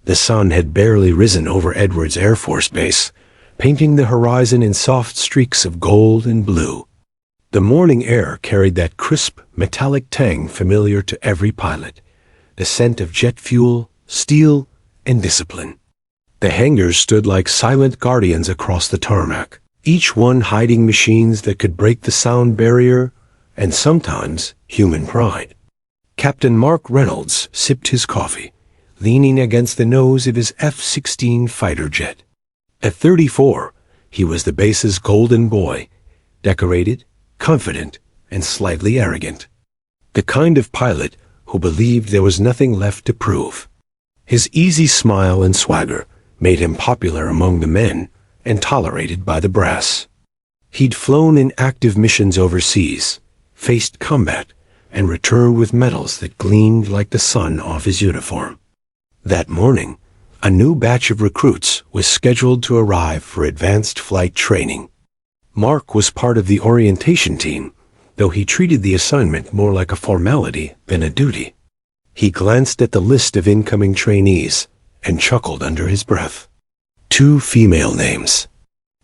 The sun had barely risen over Edwards Air Force Base, painting the horizon in soft streaks of gold and blue. The morning air carried that crisp, metallic tang familiar to every pilot, the scent of jet fuel, steel, and discipline. The hangars stood like silent guardians across the tarmac, each one hiding machines that could break the sound barrier and sometimes human pride. Captain Mark Reynolds sipped his coffee, leaning against the nose of his F-16 fighter jet. At 34, he was the base's golden boy, decorated, confident, and slightly arrogant. The kind of pilot who believed there was nothing left to prove. His easy smile and swagger made him popular among the men and tolerated by the brass. He'd flown in active missions overseas, faced combat, and returned with medals that gleamed like the sun off his uniform. That morning, a new batch of recruits was scheduled to arrive for advanced flight training. Mark was part of the orientation team, though he treated the assignment more like a formality than a duty. He glanced at the list of incoming trainees and chuckled under his breath. 2 female names.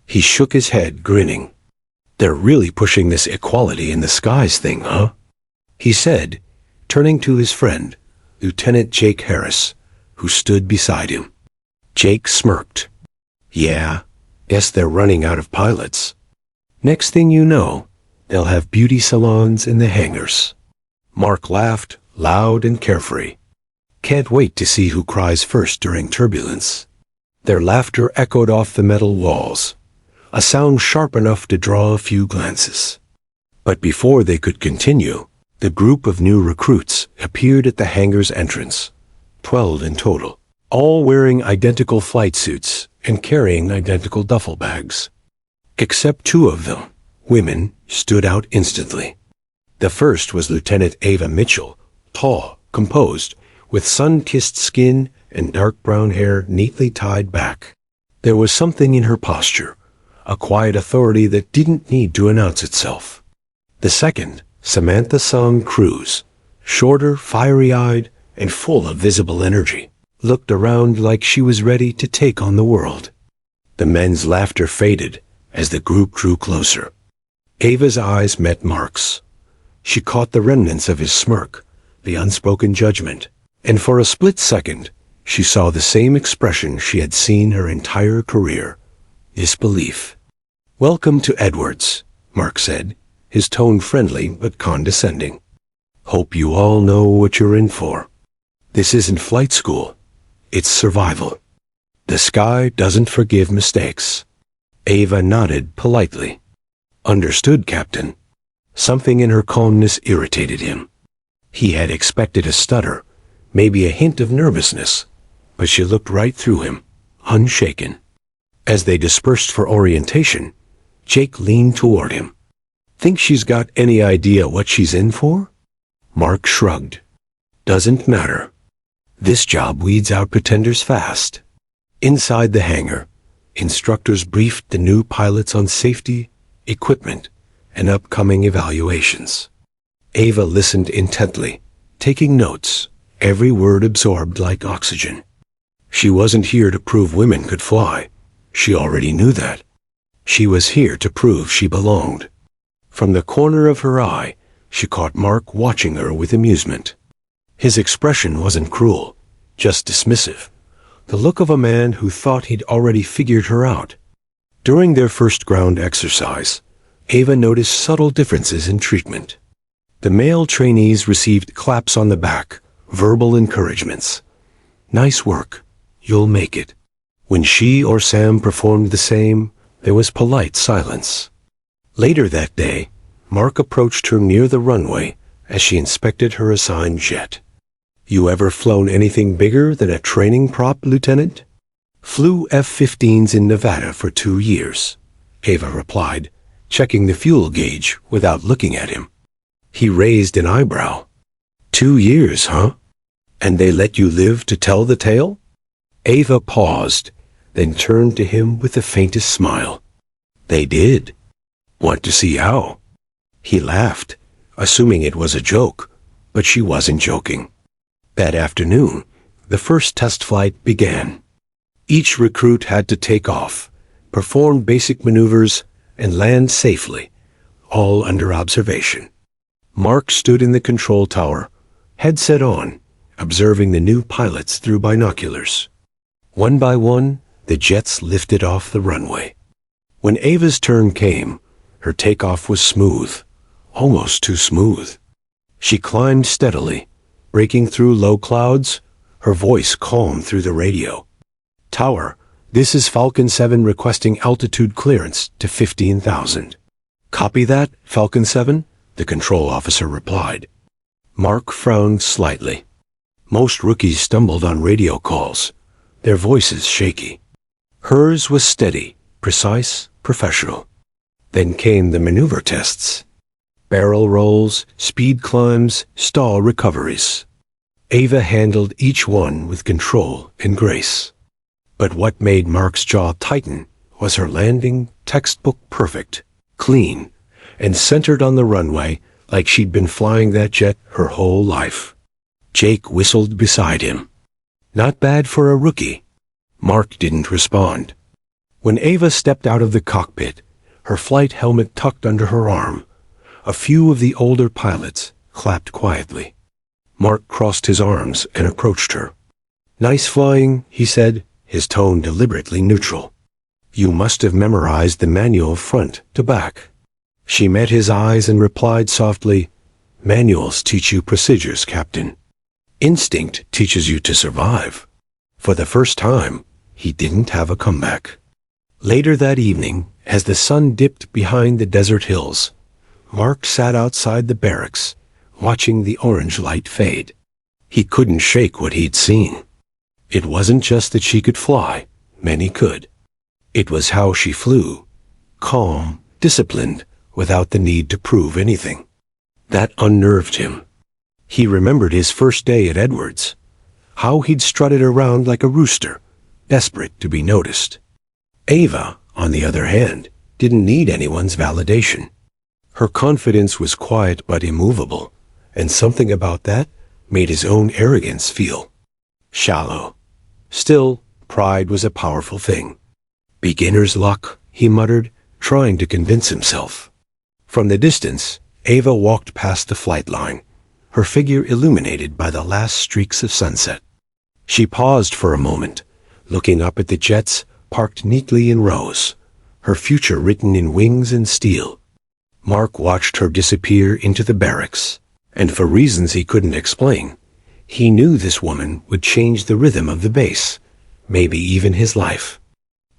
He shook his head, grinning. "They're really pushing this equality in the skies thing, huh?" he said, turning to his friend, Lieutenant Jake Harris, who stood beside him. Jake smirked. "Yeah, guess they're running out of pilots. Next thing you know, they'll have beauty salons in the hangars." Mark laughed, loud and carefree. "Can't wait to see who cries first during turbulence." Their laughter echoed off the metal walls, a sound sharp enough to draw a few glances. But before they could continue, the group of new recruits appeared at the hangar's entrance, 12 in total, all wearing identical flight suits and carrying identical duffel bags. Except 2 of them, women, stood out instantly. The first was Lieutenant Ava Mitchell, tall, composed, with sun-kissed skin and dark brown hair neatly tied back. There was something in her posture, a quiet authority that didn't need to announce itself. The second, Samantha Song Cruz, shorter, fiery-eyed, and full of visible energy, looked around like she was ready to take on the world. The men's laughter faded as the group drew closer. Ava's eyes met Mark's. She caught the remnants of his smirk, the unspoken judgment, and for a split second, she saw the same expression she had seen her entire career: disbelief. "Welcome to Edwards," Mark said, his tone friendly but condescending. "Hope you all know what you're in for. This isn't flight school. It's survival. The sky doesn't forgive mistakes." Ava nodded politely. "Understood, Captain." Something in her calmness irritated him. He had expected a stutter, maybe a hint of nervousness, but she looked right through him, unshaken. As they dispersed for orientation, Jake leaned toward him. "Think she's got any idea what she's in for?" Mark shrugged. "Doesn't matter. This job weeds out pretenders fast." Inside the hangar, instructors briefed the new pilots on safety, equipment, and upcoming evaluations. Ava listened intently, taking notes, every word absorbed like oxygen. She wasn't here to prove women could fly. She already knew that. She was here to prove she belonged. From the corner of her eye, she caught Mark watching her with amusement. His expression wasn't cruel, just dismissive, the look of a man who thought he'd already figured her out. During their first ground exercise, Ava noticed subtle differences in treatment. The male trainees received claps on the back, verbal encouragements. "Nice work. You'll make it." When she or Sam performed the same, there was polite silence. Later that day, Mark approached her near the runway as she inspected her assigned jet. "You ever flown anything bigger than a training prop, Lieutenant?" "Flew F-15s in Nevada for 2 years," Ava replied, checking the fuel gauge without looking at him. He raised an eyebrow. 2 years, huh? And they let you live to tell the tale?" Ava paused, then turned to him with the faintest smile. "They did. Want to see how?" He laughed, assuming it was a joke, but she wasn't joking. That afternoon, the first test flight began. Each recruit had to take off, perform basic maneuvers, and land safely, all under observation. Mark stood in the control tower, headset on, observing the new pilots through binoculars. One by one, the jets lifted off the runway. When Ava's turn came, her takeoff was smooth, almost too smooth. She climbed steadily, breaking through low clouds, her voice calm through the radio. "Tower, this is Falcon 7 requesting altitude clearance to 15,000. "Copy that, Falcon 7, the control officer replied. Mark frowned slightly. Most rookies stumbled on radio calls, their voices shaky. Hers was steady, precise, professional. Then came the maneuver tests. Barrel rolls, speed climbs, stall recoveries. Ava handled each one with control and grace. But what made Mark's jaw tighten was her landing, textbook perfect, clean, and centered on the runway like she'd been flying that jet her whole life. Jake whistled beside him. Not bad for a rookie. Mark didn't respond. When Ava stepped out of the cockpit, her flight helmet tucked under her arm, a few of the older pilots clapped quietly. Mark crossed his arms and approached her. "Nice flying," he said, his tone deliberately neutral. "You must have memorized the manual front to back." She met his eyes and replied softly, "Manuals teach you procedures, Captain. Instinct teaches you to survive." For the first time, he didn't have a comeback. Later that evening, as the sun dipped behind the desert hills, Mark sat outside the barracks, watching the orange light fade. He couldn't shake what he'd seen. It wasn't just that she could fly, many could. It was how she flew, calm, disciplined, without the need to prove anything. That unnerved him. He remembered his first day at Edwards, how he'd strutted around like a rooster, desperate to be noticed. Ava, on the other hand, didn't need anyone's validation. Her confidence was quiet but immovable, and something about that made his own arrogance feel shallow. Still, pride was a powerful thing. "Beginner's luck," he muttered, trying to convince himself. From the distance, Ava walked past the flight line, her figure illuminated by the last streaks of sunset. She paused for a moment, looking up at the jets parked neatly in rows, her future written in wings and steel. Mark watched her disappear into the barracks, and for reasons he couldn't explain, he knew this woman would change the rhythm of the base, maybe even his life.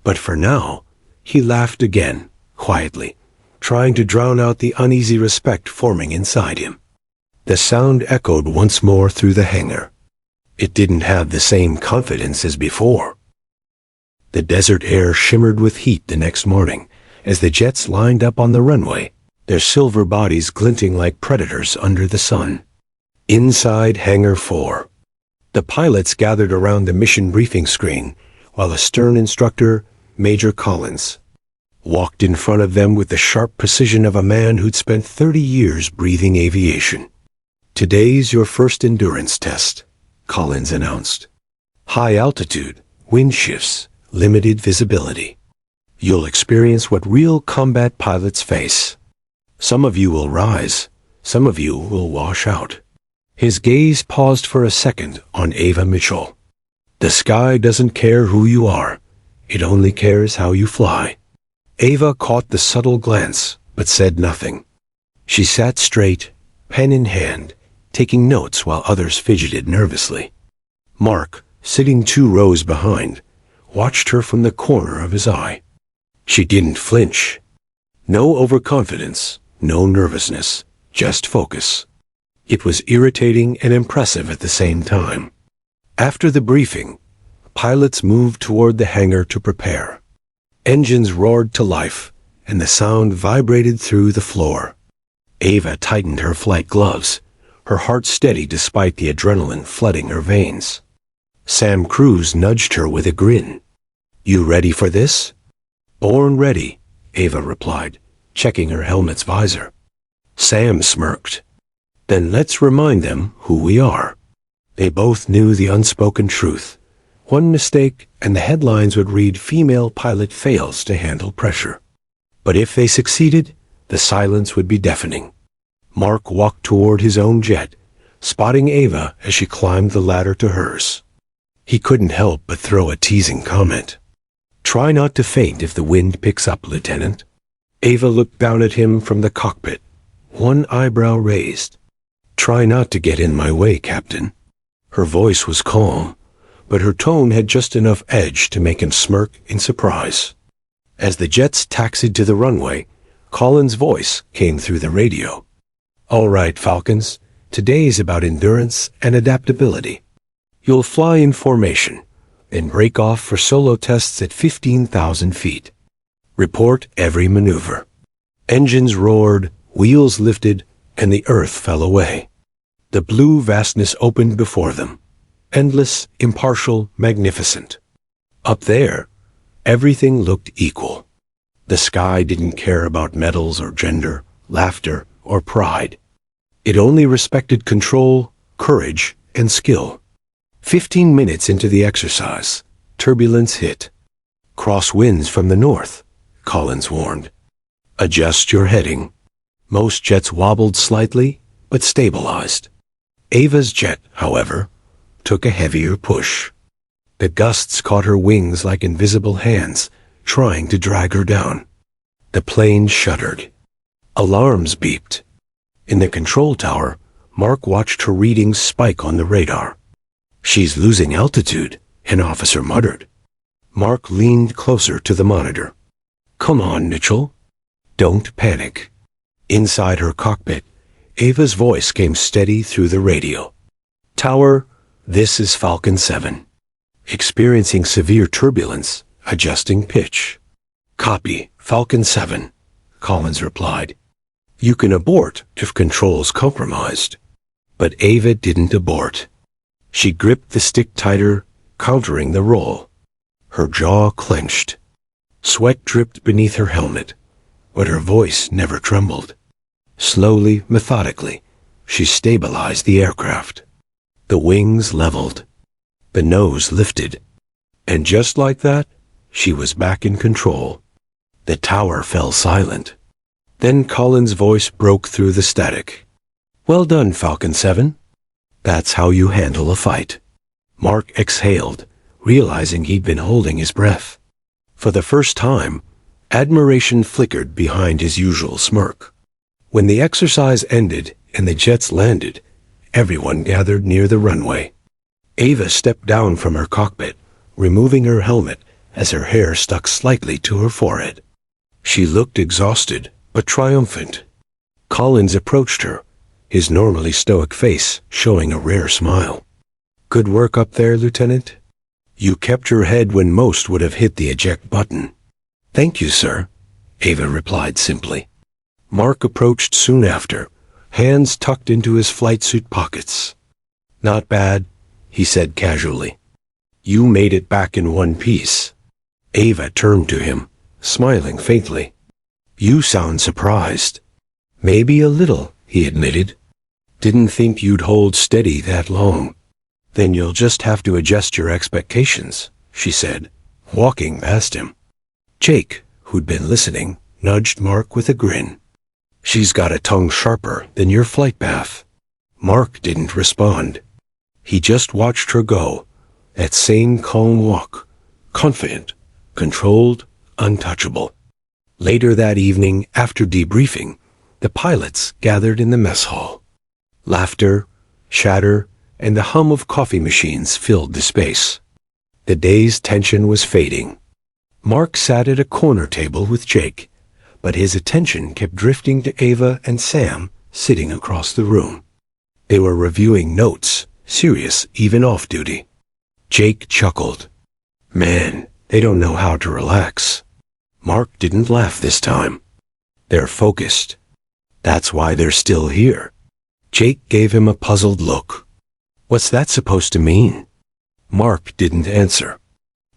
But for now, he laughed again, quietly, trying to drown out the uneasy respect forming inside him. The sound echoed once more through the hangar. It didn't have the same confidence as before. The desert air shimmered with heat the next morning as the jets lined up on the runway, their silver bodies glinting like predators under the sun. Inside Hangar 4, the pilots gathered around the mission briefing screen while a stern instructor, Major Collins, walked in front of them with the sharp precision of a man who'd spent 30 years breathing aviation. "Today's your first endurance test," Collins announced. "High altitude, wind shifts, limited visibility. You'll experience what real combat pilots face. Some of you will rise, some of you will wash out." His gaze paused for a second on Ava Mitchell. "The sky doesn't care who you are. It only cares how you fly." Ava caught the subtle glance, but said nothing. She sat straight, pen in hand, taking notes while others fidgeted nervously. Mark, sitting 2 rows behind, watched her from the corner of his eye. She didn't flinch. No overconfidence, no nervousness, just focus. It was irritating and impressive at the same time. After the briefing, pilots moved toward the hangar to prepare. Engines roared to life, and the sound vibrated through the floor. Ava tightened her flight gloves, her heart steady despite the adrenaline flooding her veins. Sam Cruz nudged her with a grin. "You ready for this?" "Born ready," Ava replied, checking her helmet's visor. Sam smirked. "Then let's remind them who we are." They both knew the unspoken truth. One mistake, and the headlines would read, "Female pilot fails to handle pressure." But if they succeeded, the silence would be deafening. Mark walked toward his own jet, spotting Ava as she climbed the ladder to hers. He couldn't help but throw a teasing comment. "Try not to faint if the wind picks up, Lieutenant." Ava looked down at him from the cockpit, one eyebrow raised. "Try not to get in my way, Captain." Her voice was calm, but her tone had just enough edge to make him smirk in surprise. As the jets taxied to the runway, Colin's voice came through the radio. "All right, Falcons, today's about endurance and adaptability. You'll fly in formation, then break off for solo tests at 15,000 feet. Report every maneuver." Engines roared, wheels lifted, and the earth fell away. The blue vastness opened before them, endless, impartial, magnificent. Up there, everything looked equal. The sky didn't care about medals or gender, laughter or pride. It only respected control, courage, and skill. 15 minutes into the exercise, turbulence hit. "Cross winds from the north," Collins warned. "Adjust your heading." Most jets wobbled slightly, but stabilized. Ava's jet, however, took a heavier push. The gusts caught her wings like invisible hands, trying to drag her down. The plane shuddered. Alarms beeped. In the control tower, Mark watched her readings spike on the radar. "She's losing altitude," an officer muttered. Mark leaned closer to the monitor. "Come on, Mitchell. Don't panic." Inside her cockpit, Ava's voice came steady through the radio. "Tower, this is Falcon 7. Experiencing severe turbulence, adjusting pitch." "Copy, Falcon 7, Collins replied. "You can abort if control's compromised." But Ava didn't abort. She gripped the stick tighter, countering the roll. Her jaw clenched. Sweat dripped beneath her helmet, but her voice never trembled. Slowly, methodically, she stabilized the aircraft. The wings leveled. The nose lifted. And just like that, she was back in control. The tower fell silent. Then Colin's voice broke through the static. "Well done, Falcon 7. That's how you handle a fight." Mark exhaled, realizing he'd been holding his breath. For the first time, admiration flickered behind his usual smirk. When the exercise ended and the jets landed, everyone gathered near the runway. Ava stepped down from her cockpit, removing her helmet as her hair stuck slightly to her forehead. She looked exhausted, but triumphant. Collins approached her, his normally stoic face showing a rare smile. "Good work up there, Lieutenant. You kept your head when most would have hit the eject button." "Thank you, sir," Ava replied simply. Mark approached soon after, hands tucked into his flight suit pockets. "Not bad," he said casually. "You made it back in one piece." Ava turned to him, smiling faintly. "You sound surprised." "Maybe a little," he admitted. "Didn't think you'd hold steady that long." "Then you'll just have to adjust your expectations," she said, walking past him. Jake, who'd been listening, nudged Mark with a grin. "She's got a tongue sharper than your flight path." Mark didn't respond. He just watched her go, that same calm walk, confident, controlled, untouchable. Later that evening, after debriefing, the pilots gathered in the mess hall. Laughter, chatter, and the hum of coffee machines filled the space. The day's tension was fading. Mark sat at a corner table with Jake, but his attention kept drifting to Ava and Sam sitting across the room. They were reviewing notes, serious even off-duty. Jake chuckled. "Man, they don't know how to relax." Mark didn't laugh this time. "They're focused. That's why they're still here." Jake gave him a puzzled look. "What's that supposed to mean?" Mark didn't answer.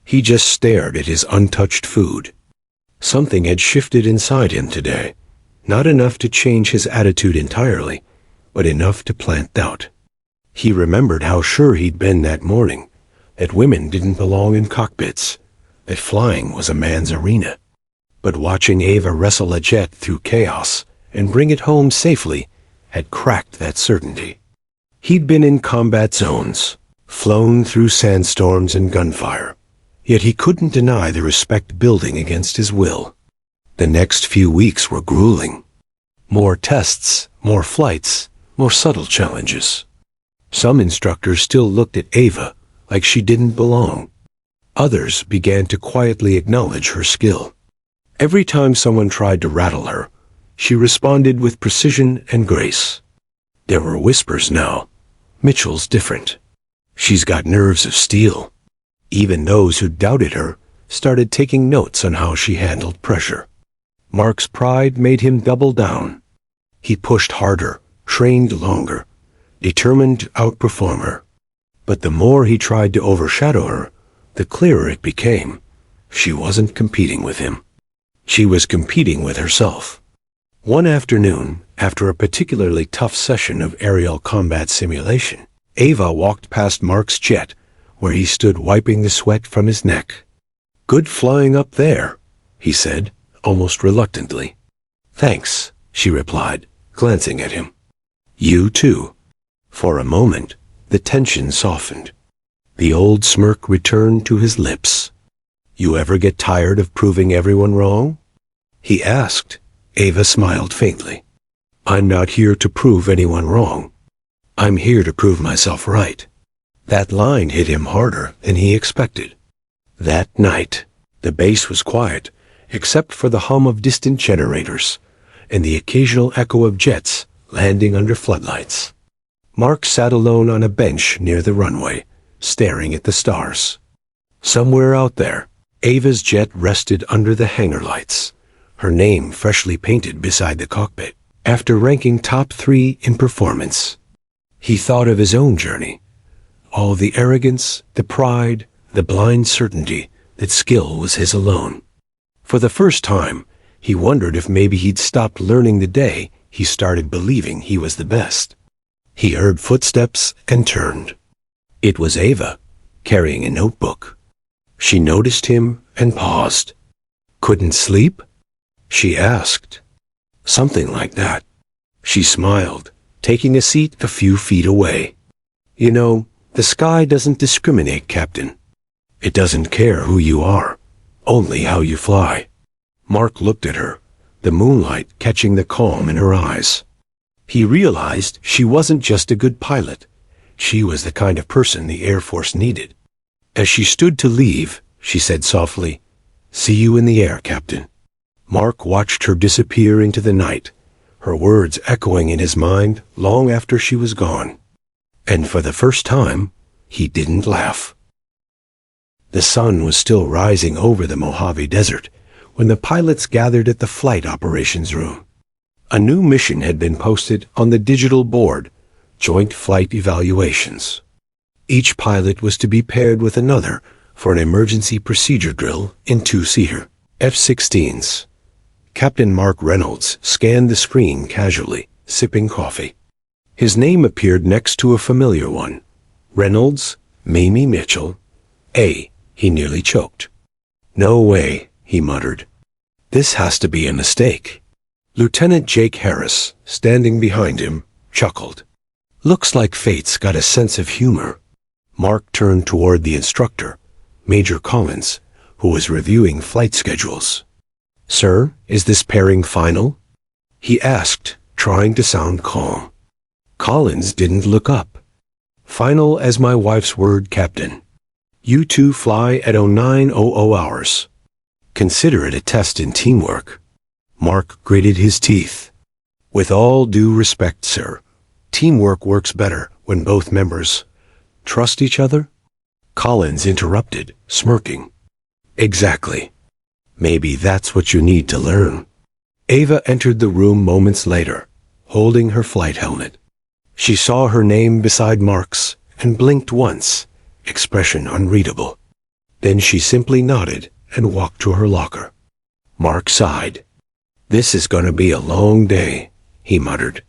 He just stared at his untouched food. Something had shifted inside him today, not enough to change his attitude entirely, but enough to plant doubt. He remembered how sure he'd been that morning, that women didn't belong in cockpits, that flying was a man's arena. But watching Ava wrestle a jet through chaos and bring it home safely had cracked that certainty. He'd been in combat zones, flown through sandstorms and gunfire, yet he couldn't deny the respect building against his will. The next few weeks were grueling. More tests, more flights, more subtle challenges. Some instructors still looked at Ava like she didn't belong. Others began to quietly acknowledge her skill. Every time someone tried to rattle her, she responded with precision and grace. There were whispers now. Mitchell's different. She's got nerves of steel. Even those who doubted her started taking notes on how she handled pressure. Mark's pride made him double down. He pushed harder, trained longer, determined to outperform her. But the more he tried to overshadow her, the clearer it became. She wasn't competing with him. She was competing with herself. One afternoon, after a particularly tough session of aerial combat simulation, Ava walked past Mark's jet, where he stood wiping the sweat from his neck. "Good flying up there," he said, almost reluctantly. "Thanks," she replied, glancing at him. "You too." For a moment, the tension softened. The old smirk returned to his lips. "You ever get tired of proving everyone wrong?" he asked. Ava smiled faintly. "I'm not here to prove anyone wrong. I'm here to prove myself right." That line hit him harder than he expected. That night, the base was quiet, except for the hum of distant generators and the occasional echo of jets landing under floodlights. Mark sat alone on a bench near the runway, staring at the stars. Somewhere out there, Ava's jet rested under the hangar lights, her name freshly painted beside the cockpit, after ranking top 3 in performance. He thought of his own journey, all the arrogance, the pride, the blind certainty that skill was his alone. For the first time, he wondered if maybe he'd stopped learning the day he started believing he was the best. He heard footsteps and turned. It was Ava, carrying a notebook. She noticed him and paused. "Couldn't sleep?" she asked. "Something like that." She smiled, taking a seat a few feet away. "You know, the sky doesn't discriminate, Captain. It doesn't care who you are, only how you fly." Mark looked at her, the moonlight catching the calm in her eyes. He realized she wasn't just a good pilot. She was the kind of person the Air Force needed. As she stood to leave, she said softly, "See you in the air, Captain." Mark watched her disappear into the night, her words echoing in his mind long after she was gone. And for the first time, he didn't laugh. The sun was still rising over the Mojave Desert when the pilots gathered at the flight operations room. A new mission had been posted on the digital board, Joint Flight Evaluations. Each pilot was to be paired with another for an emergency procedure drill in two-seater F-16s. Captain Mark Reynolds scanned the screen casually, sipping coffee. His name appeared next to a familiar one. Reynolds, Mamie Mitchell. He nearly choked. "No way," he muttered. "This has to be a mistake." Lieutenant Jake Harris, standing behind him, chuckled. "Looks like fate's got a sense of humor." Mark turned toward the instructor, Major Collins, who was reviewing flight schedules. "Sir, is this pairing final?" he asked, trying to sound calm. Collins didn't look up. "Final as my wife's word, Captain. You two fly at 0900 hours. Consider it a test in teamwork." Mark gritted his teeth. "With all due respect, sir, teamwork works better when both members trust each other?" Collins interrupted, smirking. "Exactly. Maybe that's what you need to learn." Ava entered the room moments later, holding her flight helmet. She saw her name beside Mark's and blinked once, expression unreadable. Then she simply nodded and walked to her locker. Mark sighed. "This is going to be a long day," he muttered.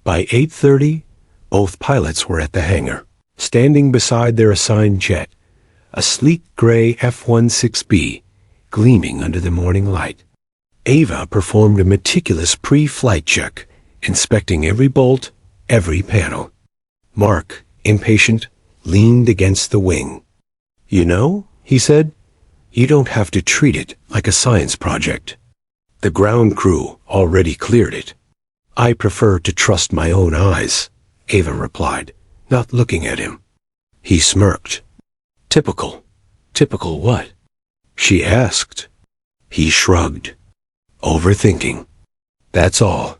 By 8:30, Both pilots were at the hangar, standing beside their assigned jet, a sleek gray F-16B, gleaming under the morning light. Ava performed a meticulous pre-flight check, inspecting every bolt, every panel. Mark, impatient, leaned against the wing. "You know," he said, "you don't have to treat it like a science project. The ground crew already cleared it." "I prefer to trust my own eyes," Ava replied, not looking at him. He smirked. "Typical. Typical what?" she asked. He shrugged. "Overthinking. That's all."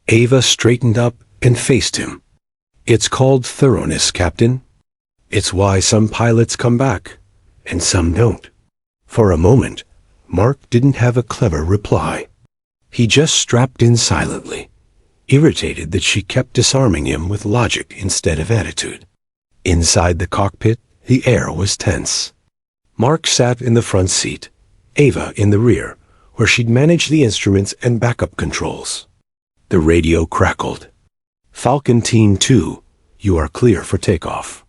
Ava straightened up and faced him. "It's called thoroughness, Captain. It's why some pilots come back, and some don't." For a moment, Mark didn't have a clever reply. He just strapped in silently, irritated that she kept disarming him with logic instead of attitude. Inside the cockpit, the air was tense. Mark sat in the front seat, Ava in the rear, where she'd manage the instruments and backup controls. The radio crackled. "Falcon Team 2, you are clear for takeoff.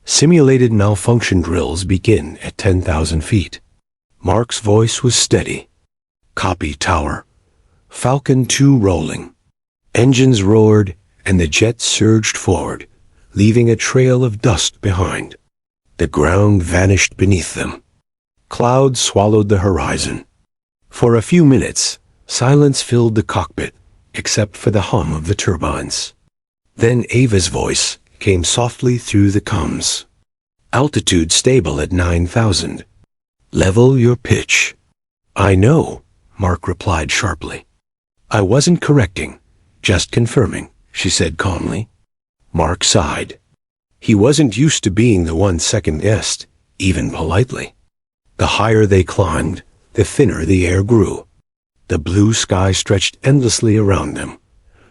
Simulated malfunction drills begin at 10,000 feet. Mark's voice was steady. "Copy, Tower. Falcon 2 rolling." Engines roared, and the jet surged forward, leaving a trail of dust behind. The ground vanished beneath them. Clouds swallowed the horizon. For a few minutes, silence filled the cockpit, except for the hum of the turbines. Then Ava's voice came softly through the comms. "Altitude stable at 9,000. Level your pitch." "I know," Mark replied sharply. "I wasn't correcting, just confirming," she said calmly. Mark sighed. He wasn't used to being the one second-guessed, even politely. The higher they climbed, the thinner the air grew. The blue sky stretched endlessly around them,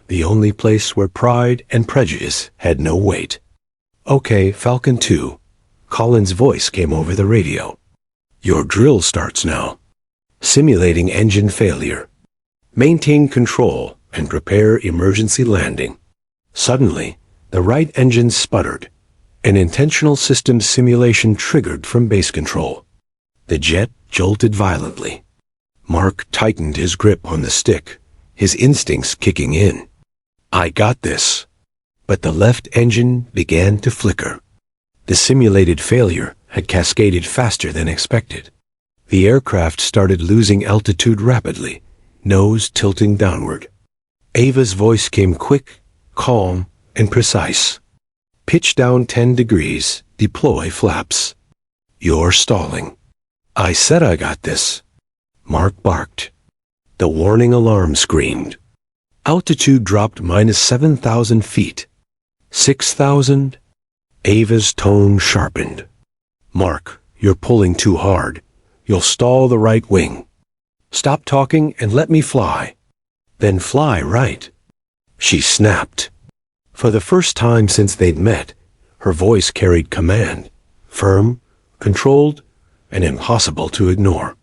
the only place where pride and prejudice had no weight. "Okay, Falcon 2, Colin's voice came over the radio. "Your drill starts now. Simulating engine failure. Maintain control and prepare emergency landing." Suddenly, the right engine sputtered. An intentional systems simulation triggered from base control. The jet jolted violently. Mark tightened his grip on the stick, his instincts kicking in. "I got this." But the left engine began to flicker. The simulated failure had cascaded faster than expected. The aircraft started losing altitude rapidly, nose tilting downward. Ava's voice came quick, calm, and precise. "Pitch down 10 degrees, deploy flaps." "You're stalling." "I said I got this." Mark barked. The warning alarm screamed. Altitude dropped minus 7,000 feet. 6,000? Ava's tone sharpened. "Mark, you're pulling too hard. You'll stall the right wing. Stop talking and let me fly." "Then fly right." She snapped. For the first time since they'd met, her voice carried command, firm, controlled, and impossible to ignore.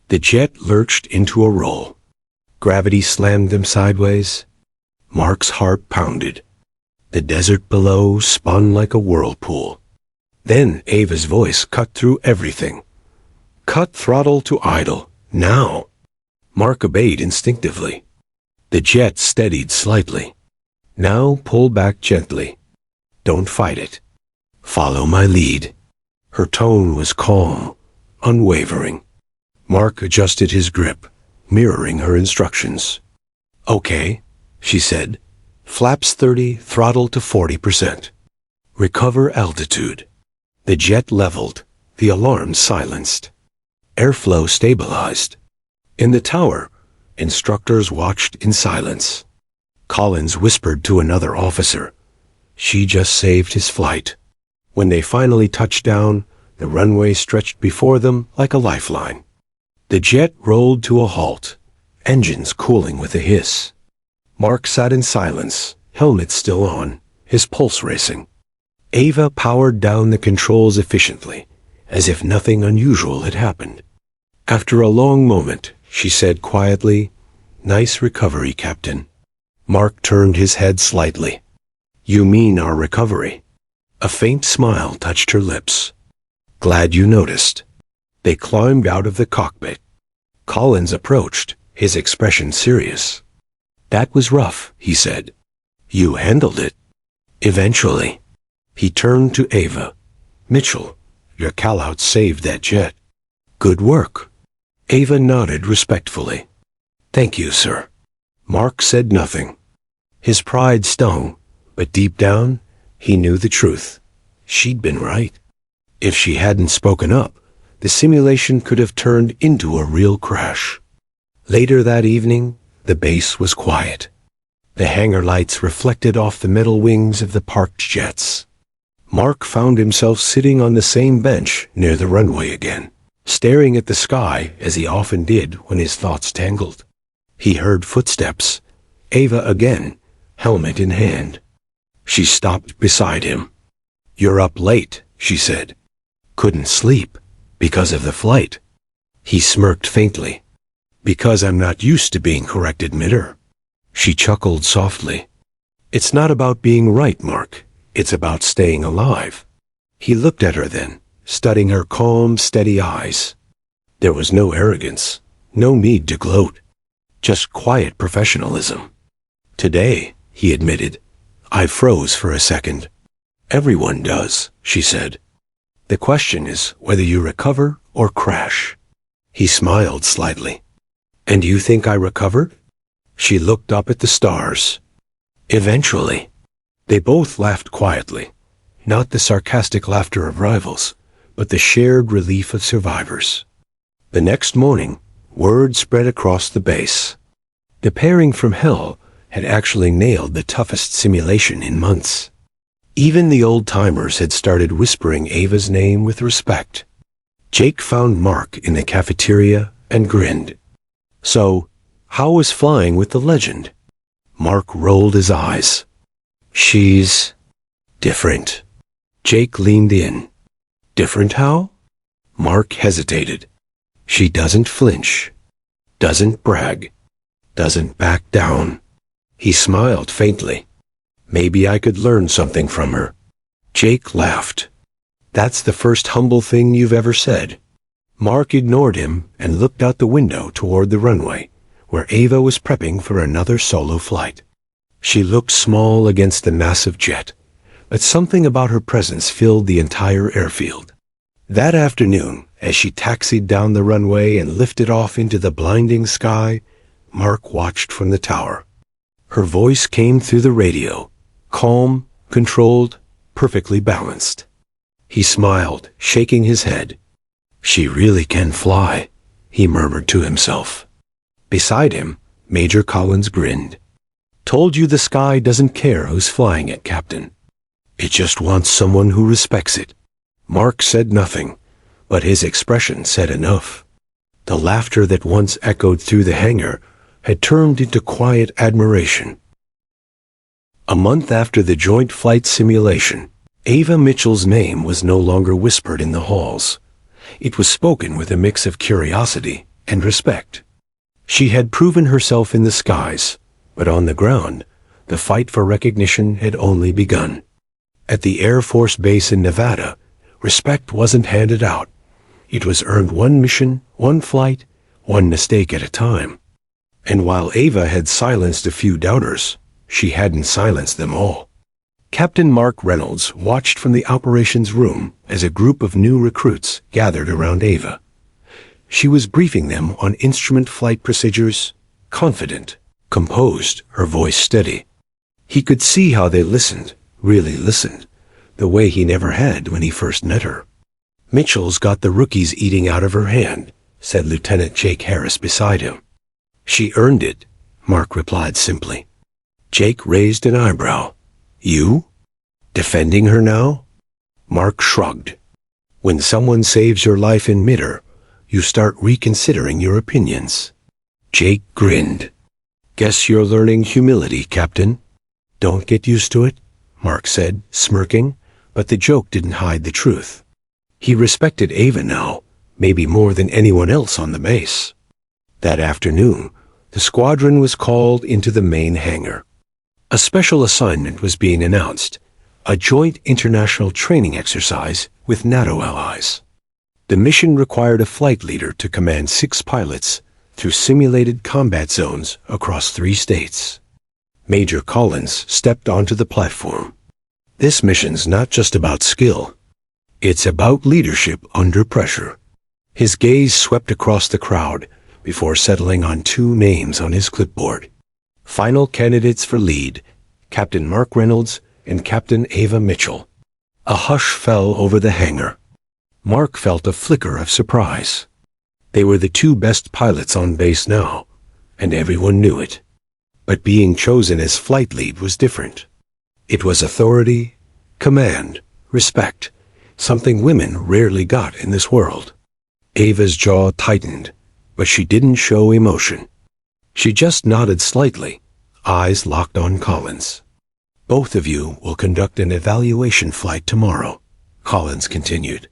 The jet lurched into a roll. Gravity slammed them sideways. Mark's heart pounded. The desert below spun like a whirlpool. Then Ava's voice cut through everything. "Cut throttle to idle, now." Mark obeyed instinctively. The jet steadied slightly. "Now pull back gently. Don't fight it. Follow my lead." Her tone was calm, unwavering. Mark adjusted his grip, mirroring her instructions. "Okay," she said. "Flaps 30, throttle to 40%. Recover altitude." The jet leveled, the alarm silenced. Airflow stabilized. In the tower, instructors watched in silence. Collins whispered to another officer. She just saved his flight. When they finally touched down, the runway stretched before them like a lifeline. The jet rolled to a halt, engines cooling with a hiss. Mark sat in silence, helmet still on, his pulse racing. Ava powered down the controls efficiently, as if nothing unusual had happened. After a long moment, she said quietly, "Nice recovery, Captain." Mark turned his head slightly. You mean our recovery? A faint smile touched her lips. Glad you noticed. They climbed out of the cockpit. Collins approached, his expression serious. That was rough, he said. You handled it. Eventually. He turned to Ava. Mitchell, your callout saved that jet. Good work. Ava nodded respectfully. Thank you, sir. Mark said nothing. His pride stung, but deep down, he knew the truth. She'd been right. If she hadn't spoken up, the simulation could have turned into a real crash. Later that evening, the base was quiet. The hangar lights reflected off the metal wings of the parked jets. Mark found himself sitting on the same bench near the runway again, staring at the sky as he often did when his thoughts tangled. He heard footsteps. Ava again, helmet in hand. She stopped beside him. You're up late, she said. Couldn't sleep, because of the flight. He smirked faintly. Because I'm not used to being corrected mid-air. She chuckled softly. It's not about being right, Mark. It's about staying alive. He looked at her then, studying her calm, steady eyes. There was no arrogance, no need to gloat. Just quiet professionalism. Today, he admitted, I froze for a second. Everyone does, she said. The question is whether you recover or crash. He smiled slightly. And you think I recovered? She looked up at the stars. Eventually. They both laughed quietly, not the sarcastic laughter of rivals, but the shared relief of survivors. The next morning, word spread across the base. The pairing from hell had actually nailed the toughest simulation in months. Even the old-timers had started whispering Ava's name with respect. Jake found Mark in the cafeteria and grinned. So, how was flying with the legend? Mark rolled his eyes. She's different. Jake leaned in. Different how? Mark hesitated. She doesn't flinch, doesn't brag, doesn't back down. He smiled faintly. Maybe I could learn something from her. Jake laughed. That's the first humble thing you've ever said. Mark ignored him and looked out the window toward the runway, where Ava was prepping for another solo flight. She looked small against the massive jet, but something about her presence filled the entire airfield. That afternoon, as she taxied down the runway and lifted off into the blinding sky, Mark watched from the tower. Her voice came through the radio, calm, controlled, perfectly balanced. He smiled, shaking his head. She really can fly, he murmured to himself. Beside him, Major Collins grinned. Told you the sky doesn't care who's flying it, Captain. It just wants someone who respects it. Mark said nothing, but his expression said enough. The laughter that once echoed through the hangar had turned into quiet admiration. A month after the joint flight simulation, Ava Mitchell's name was no longer whispered in the halls. It was spoken with a mix of curiosity and respect. She had proven herself in the skies, but on the ground, the fight for recognition had only begun. At the Air Force Base in Nevada, respect wasn't handed out. It was earned one mission, one flight, one mistake at a time. And while Ava had silenced a few doubters, she hadn't silenced them all. Captain Mark Reynolds watched from the operations room as a group of new recruits gathered around Ava. She was briefing them on instrument flight procedures, confident, composed, her voice steady. He could see how they listened, really listened, the way he never had when he first met her. Mitchell's got the rookies eating out of her hand, said Lieutenant Jake Harris beside him. She earned it, Mark replied simply. Jake raised an eyebrow. You? Defending her now? Mark shrugged. When someone saves your life in mid-air, you start reconsidering your opinions. Jake grinned. Guess you're learning humility, Captain. Don't get used to it, Mark said, smirking, but the joke didn't hide the truth. He respected Ava now, maybe more than anyone else on the base. That afternoon, the squadron was called into the main hangar. A special assignment was being announced, a joint international training exercise with NATO allies. The mission required a flight leader to command 6 pilots through simulated combat zones across 3 states. Major Collins stepped onto the platform. This mission's not just about skill. It's about leadership under pressure. His gaze swept across the crowd before settling on 2 names on his clipboard. Final candidates for lead, Captain Mark Reynolds and Captain Ava Mitchell. A hush fell over the hangar. Mark felt a flicker of surprise. They were the 2 best pilots on base now, and everyone knew it. But being chosen as flight lead was different. It was authority, command, respect, something women rarely got in this world. Ava's jaw tightened, but she didn't show emotion. She just nodded slightly, eyes locked on Collins. Both of you will conduct an evaluation flight tomorrow, Collins continued.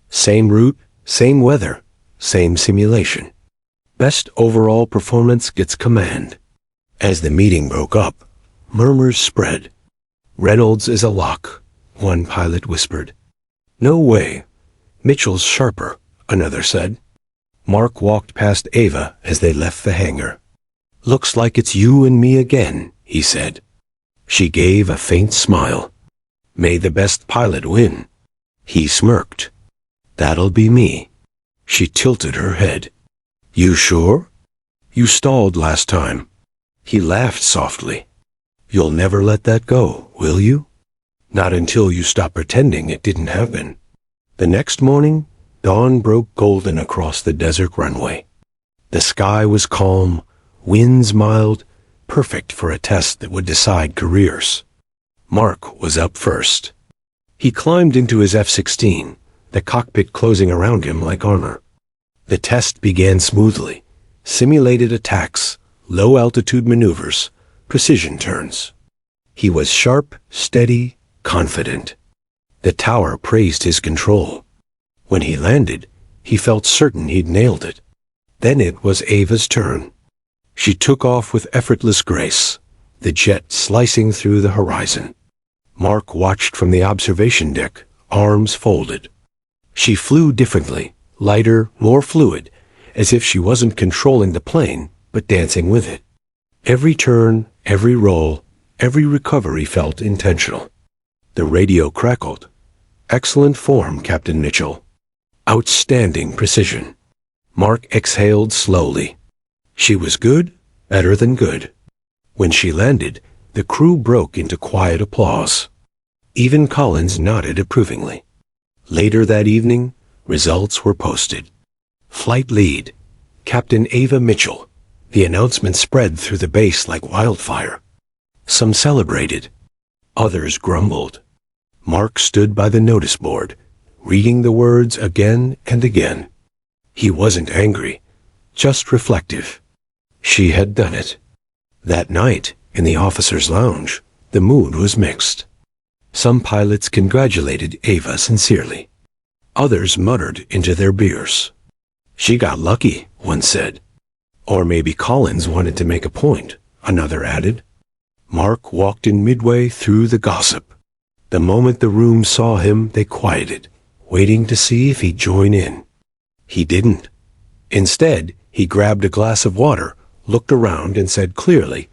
Same route, same weather, same simulation. Best overall performance gets command. As the meeting broke up, murmurs spread. Reynolds is a lock, one pilot whispered. No way. Mitchell's sharper, another said. Mark walked past Ava as they left the hangar. Looks like it's you and me again, he said. She gave a faint smile. May the best pilot win. He smirked. That'll be me. She tilted her head. You sure? You stalled last time. He laughed softly. You'll never let that go, will you? Not until you stop pretending it didn't happen. The next morning, dawn broke golden across the desert runway. The sky was calm, winds mild, perfect for a test that would decide careers. Mark was up first. He climbed into his F-16, the cockpit closing around him like armor. The test began smoothly. Simulated attacks, low-altitude maneuvers, precision turns. He was sharp, steady, confident. The tower praised his control. When he landed, he felt certain he'd nailed it. Then it was Ava's turn. She took off with effortless grace, the jet slicing through the horizon. Mark watched from the observation deck, arms folded. She flew differently, lighter, more fluid, as if she wasn't controlling the plane, but dancing with it. Every turn, every roll, every recovery felt intentional. The radio crackled. Excellent form, Captain Mitchell. Outstanding precision. Mark exhaled slowly. She was good, better than good. When she landed, the crew broke into quiet applause. Even Collins nodded approvingly. Later that evening, results were posted. Flight lead, Captain Ava Mitchell. The announcement spread through the base like wildfire. Some celebrated. Others grumbled. Mark stood by the notice board, reading the words again and again. He wasn't angry, just reflective. She had done it. That night, in the officers' lounge, the mood was mixed. Some pilots congratulated Ava sincerely. Others muttered into their beers. She got lucky, one said. Or maybe Collins wanted to make a point, another added. Mark walked in midway through the gossip. The moment the room saw him, they quieted, waiting to see if he'd join in. He didn't. Instead, he grabbed a glass of water, looked around, and said clearly,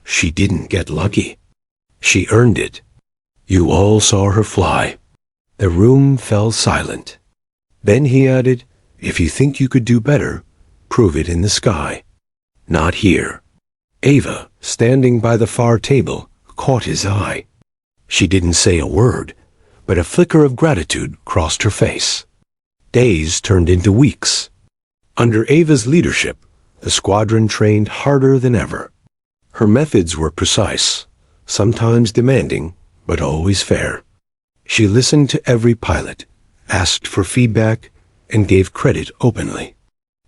"She didn't get lucky. She earned it." You all saw her fly. The room fell silent. Then he added, "If you think you could do better, prove it in the sky. Not here." Ava, standing by the far table, caught his eye. She didn't say a word, but a flicker of gratitude crossed her face. Days turned into weeks. Under Ava's leadership, the squadron trained harder than ever. Her methods were precise, sometimes demanding, but always fair. She listened to every pilot, asked for feedback, and gave credit openly.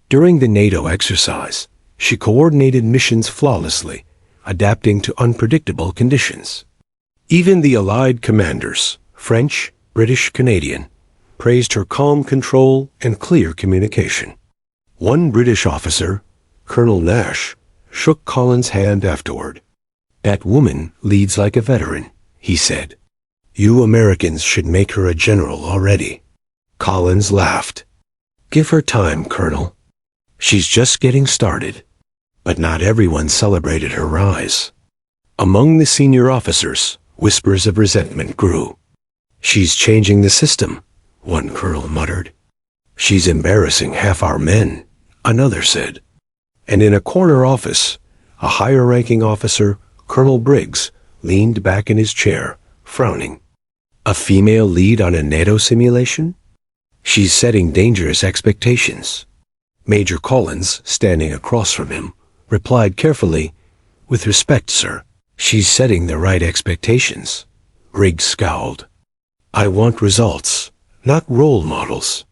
During the NATO exercise, she coordinated missions flawlessly, adapting to unpredictable conditions. Even the Allied commanders, French, British, Canadian, praised her calm control and clear communication. One British officer, Colonel Nash, shook Collins' hand afterward. That woman leads like a veteran, he said. You Americans should make her a general already. Collins laughed. Give her time, Colonel. She's just getting started. But not everyone celebrated her rise. Among the senior officers, whispers of resentment grew. She's changing the system, one colonel muttered. She's embarrassing half our men, another said. And in a corner office, a higher-ranking officer, Colonel Briggs, leaned back in his chair, frowning. A female lead on a NATO simulation? She's setting dangerous expectations. Major Collins, standing across from him, replied carefully, With respect, sir, she's setting the right expectations. Briggs scowled. I want results, not role models.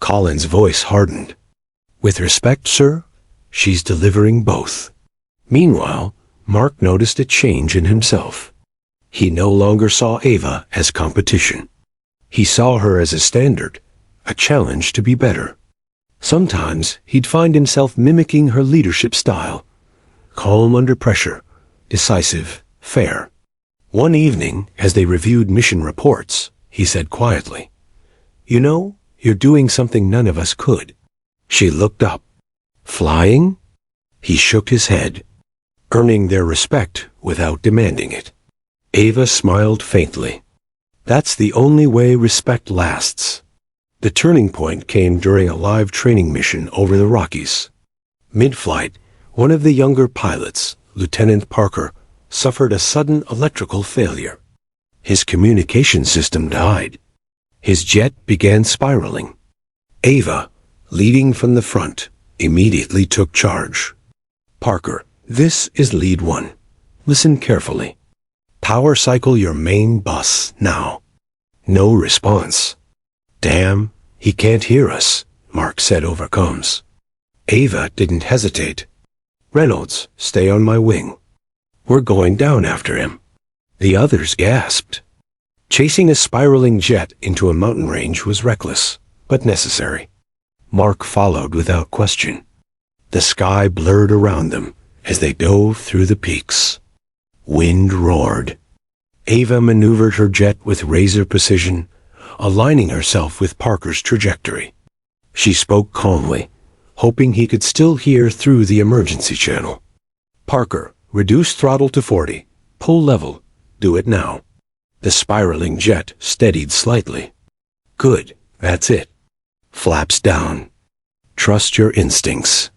Collins' voice hardened. With respect, sir, she's delivering both. Meanwhile, Mark noticed a change in himself. He no longer saw Ava as competition. He saw her as a standard, a challenge to be better. Sometimes he'd find himself mimicking her leadership style. Calm under pressure, decisive, fair. One evening, as they reviewed mission reports, he said quietly, You know, you're doing something none of us could. She looked up. Flying? He shook his head. Earning their respect without demanding it. Ava smiled faintly. That's the only way respect lasts. The turning point came during a live training mission over the Rockies. Mid-flight, one of the younger pilots, Lieutenant Parker, suffered a sudden electrical failure. His communication system died. His jet began spiraling. Ava, leading from the front, immediately took charge. Parker, this is lead 1. Listen carefully. Power cycle your main bus now. No response. Damn, he can't hear us, Mark said over comms. Ava didn't hesitate. Reynolds, stay on my wing. We're going down after him. The others gasped. Chasing a spiraling jet into a mountain range was reckless, but necessary. Mark followed without question. The sky blurred around them as they dove through the peaks. Wind roared. Ava maneuvered her jet with razor precision, aligning herself with Parker's trajectory. She spoke calmly, hoping he could still hear through the emergency channel. Parker, reduce throttle to 40. Pull level. Do it now. The spiraling jet steadied slightly. Good, that's it. Flaps down. Trust your instincts.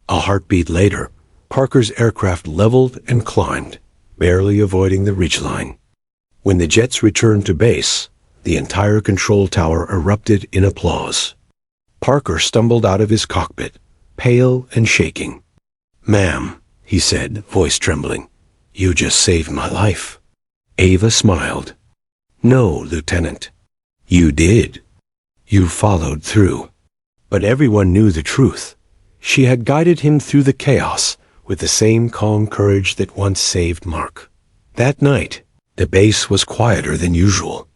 A heartbeat later, Parker's aircraft leveled and climbed, barely avoiding the ridgeline. When the jets returned to base, the entire control tower erupted in applause. Parker stumbled out of his cockpit, pale and shaking. Ma'am, he said, voice trembling, you just saved my life. Ava smiled. No, Lieutenant. You did. You followed through. But everyone knew the truth. She had guided him through the chaos with the same calm courage that once saved Mark. That night, the base was quieter than usual.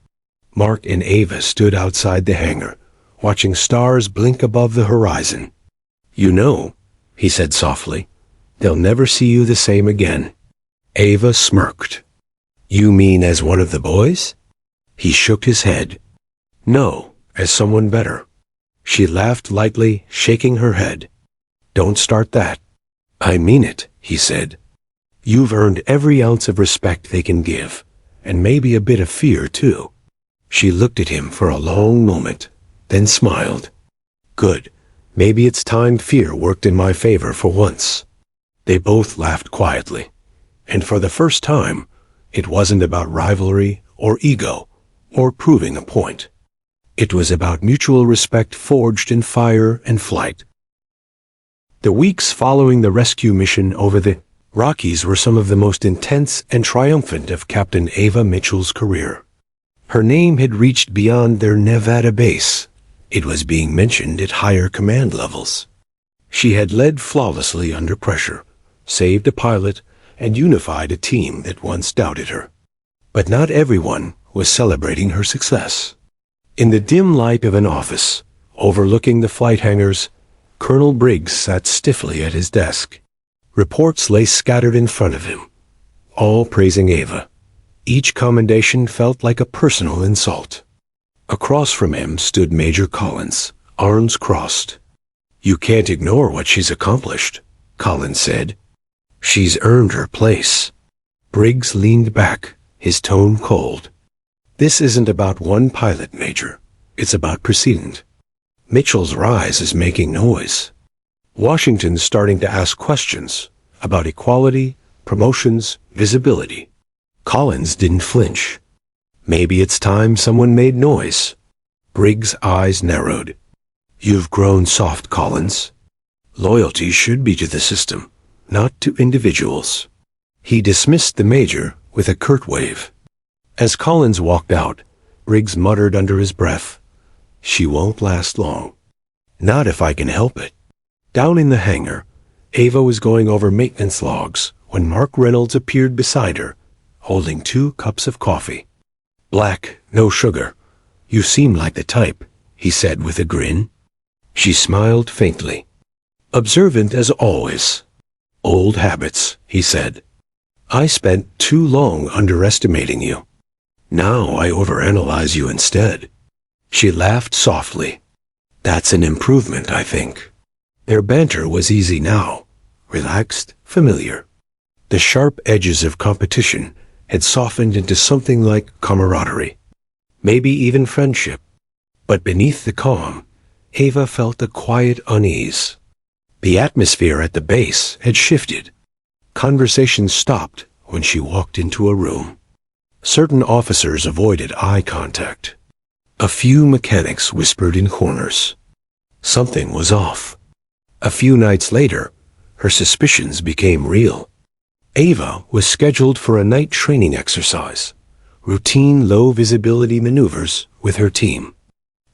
Mark and Ava stood outside the hangar, watching stars blink above the horizon. You know, he said softly, they'll never see you the same again. Ava smirked. You mean as one of the boys? He shook his head. No, as someone better. She laughed lightly, shaking her head. Don't start that. I mean it, he said. You've earned every ounce of respect they can give, and maybe a bit of fear, too. She looked at him for a long moment, then smiled. Good. Maybe it's time fear worked in my favor for once. They both laughed quietly, and for the first time, it wasn't about rivalry or ego or proving a point. It was about mutual respect forged in fire and flight. The weeks following the rescue mission over the Rockies were some of the most intense and triumphant of Captain Ava Mitchell's career. Her name had reached beyond their Nevada base. It was being mentioned at higher command levels. She had led flawlessly under pressure, saved a pilot, and unified a team that once doubted her. But not everyone was celebrating her success. In the dim light of an office, overlooking the flight hangars, Colonel Briggs sat stiffly at his desk. Reports lay scattered in front of him. all praising Ava. Each commendation felt like a personal insult. Across from him stood Major Collins, arms crossed. "You can't ignore what she's accomplished," Collins said. "She's earned her place." Briggs leaned back, his tone cold. "This isn't about one pilot, Major. It's about precedent. Mitchell's rise is making noise. Washington's starting to ask questions about equality, promotions, visibility." Collins didn't flinch. "Maybe it's time someone made noise." Briggs' eyes narrowed. "You've grown soft, Collins. Loyalty should be to the system, not to individuals." He dismissed the major with a curt wave. As Collins walked out, Briggs muttered under his breath, "She won't last long. Not if I can help it." Down in the hangar, Ava was going over maintenance logs when Mark Reynolds appeared beside her, holding 2 cups of coffee. "Black, no sugar. You seem like the type," he said with a grin. She smiled faintly. "Observant as always." "Old habits," he said. "I spent too long underestimating you. Now I overanalyze you instead." She laughed softly. "That's an improvement, I think." Their banter was easy now, relaxed, familiar. The sharp edges of competition had softened into something like camaraderie, maybe even friendship. But beneath the calm, Ava felt a quiet unease. The atmosphere at the base had shifted. Conversation stopped when she walked into a room. Certain officers avoided eye contact. A few mechanics whispered in corners. Something was off. A few nights later, her suspicions became real. Ava was scheduled for a night training exercise, routine low-visibility maneuvers with her team.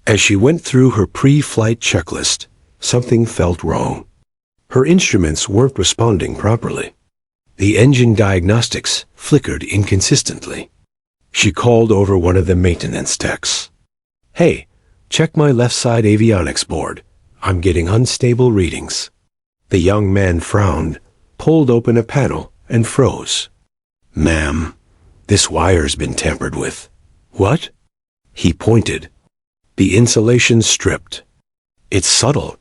As she went through her pre-flight checklist, something felt wrong. Her instruments weren't responding properly. The engine diagnostics flickered inconsistently. She called over one of the maintenance techs. "Hey, check my left side avionics board. I'm getting unstable readings." The young man frowned, pulled open a panel, and froze. "Ma'am, this wire's been tampered with." "What?" He pointed. "The insulation stripped. It's subtle.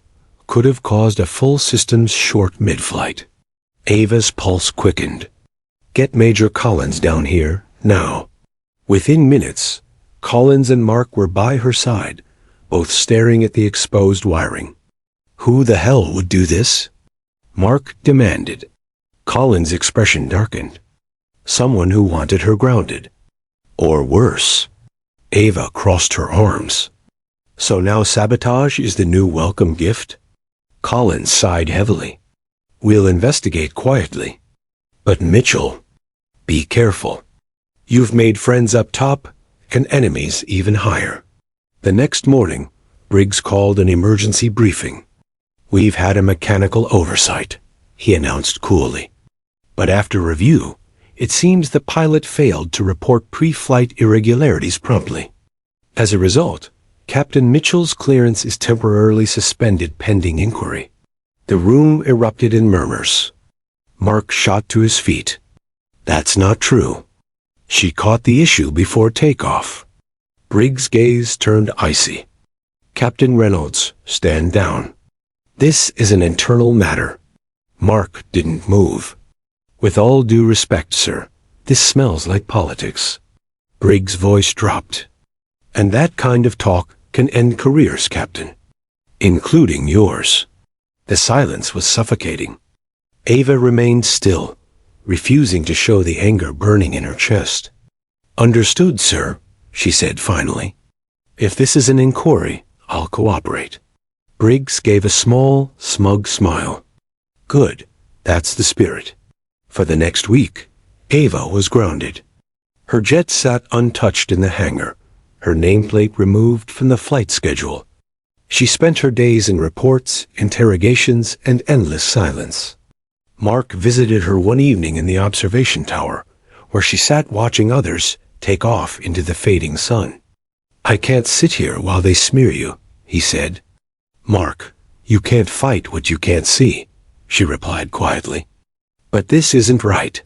Could have caused a full systems short mid-flight." Ava's pulse quickened. "Get Major Collins down here, now." Within minutes, Collins and Mark were by her side, both staring at the exposed wiring. "Who the hell would do this?" Mark demanded. Collins' expression darkened. "Someone who wanted her grounded. Or worse." Ava crossed her arms. "So now sabotage is the new welcome gift?" Collins sighed heavily. "We'll investigate quietly. But Mitchell, be careful. You've made friends up top and enemies even higher." The next morning, Briggs called an emergency briefing. "We've had a mechanical oversight," he announced coolly. But after review, it seems the pilot failed to report pre-flight irregularities promptly. As a result, Captain Mitchell's clearance is temporarily suspended pending inquiry. The room erupted in murmurs. Mark shot to his feet. "That's not true. She caught the issue before takeoff." Briggs' gaze turned icy. "Captain Reynolds, stand down. This is an internal matter." Mark didn't move. "With all due respect, sir, this smells like politics." Briggs' voice dropped. "And that kind of talk can end careers, Captain. Including yours." The silence was suffocating. Ava remained still, refusing to show the anger burning in her chest. "Understood, sir," she said finally. "If this is an inquiry, I'll cooperate." Briggs gave a small, smug smile. "Good, that's the spirit." For the next week, Ava was grounded. Her jet sat untouched in the hangar, her nameplate removed from the flight schedule. She spent her days in reports, interrogations, and endless silence. Mark visited her one evening in the observation tower, where she sat watching others take off into the fading sun. "I can't sit here while they smear you," he said. "Mark, you can't fight what you can't see," she replied quietly. "But this isn't right."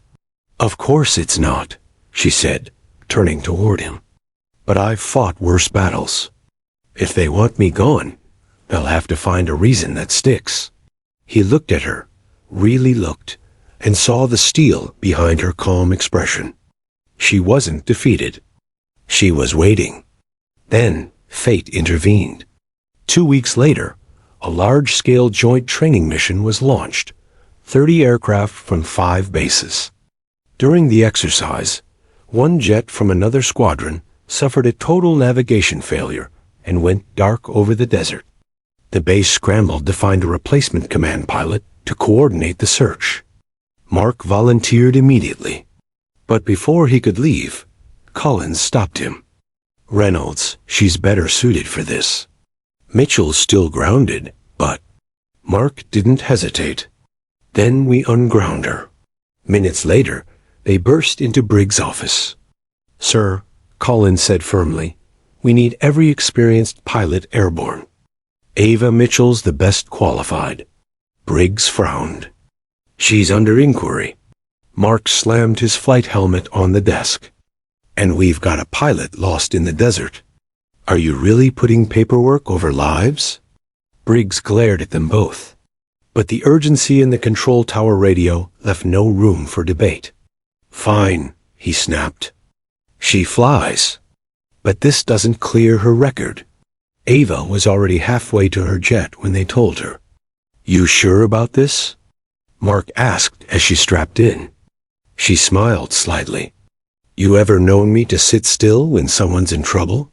Of course it's not, she said, turning toward him. But I've fought worse battles. If they want me gone, they'll have to find a reason that sticks. He looked at her, really looked, and saw the steel behind her calm expression. She wasn't defeated. She was waiting. Then fate intervened. 2 weeks later, a large-scale joint training mission was launched, 30 aircraft from 5 bases. During the exercise, one jet from another squadron suffered a total navigation failure and went dark over the desert. The base scrambled to find a replacement command pilot to coordinate the search. Mark volunteered immediately. But before he could leave, Collins stopped him. Reynolds, she's better suited for this. Mitchell's still grounded, but... Mark didn't hesitate. Then we unground her. Minutes later, they burst into Briggs' office. Sir, Collins said firmly, we need every experienced pilot airborne. Ava Mitchell's the best qualified. Briggs frowned. She's under inquiry. Mark slammed his flight helmet on the desk. And we've got a pilot lost in the desert. Are you really putting paperwork over lives? Briggs glared at them both. But the urgency in the control tower radio left no room for debate. Fine, he snapped. She flies. But this doesn't clear her record. Ava was already halfway to her jet when they told her. You sure about this? Mark asked as she strapped in. She smiled slightly. You ever known me to sit still when someone's in trouble?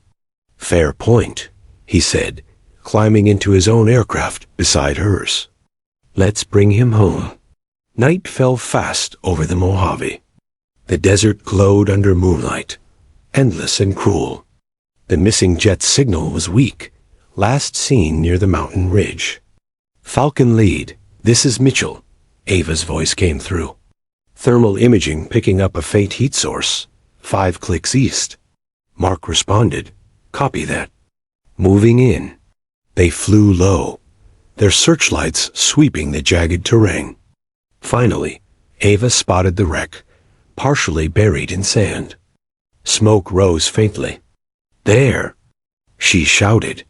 Fair point, he said, climbing into his own aircraft beside hers. Let's bring him home. Night fell fast over the Mojave. The desert glowed under moonlight, endless and cruel. The missing jet's signal was weak, last seen near the mountain ridge. Falcon lead, this is Mitchell, Ava's voice came through. Thermal imaging picking up a faint heat source, 5 clicks east. Mark responded, copy that. Moving in. They flew low, their searchlights sweeping the jagged terrain. Finally, Ava spotted the wreck, partially buried in sand. Smoke rose faintly. There, she shouted.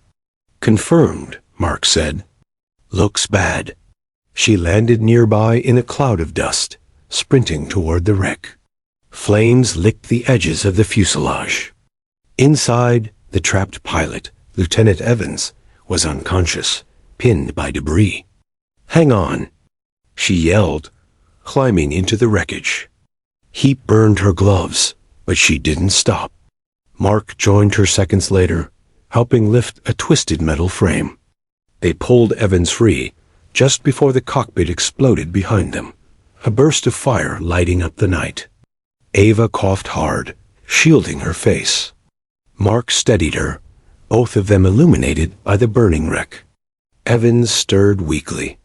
Confirmed, Mark said. Looks bad. She landed nearby in a cloud of dust, sprinting toward the wreck. Flames licked the edges of the fuselage. Inside, the trapped pilot, Lieutenant Evans, was unconscious, pinned by debris. Hang on, she yelled, climbing into the wreckage. Heat burned her gloves, but she didn't stop. Mark joined her seconds later, helping lift a twisted metal frame. They pulled Evans free, just before the cockpit exploded behind them, a burst of fire lighting up the night. Ava coughed hard, shielding her face. Mark steadied her, both of them illuminated by the burning wreck. Evans stirred weakly.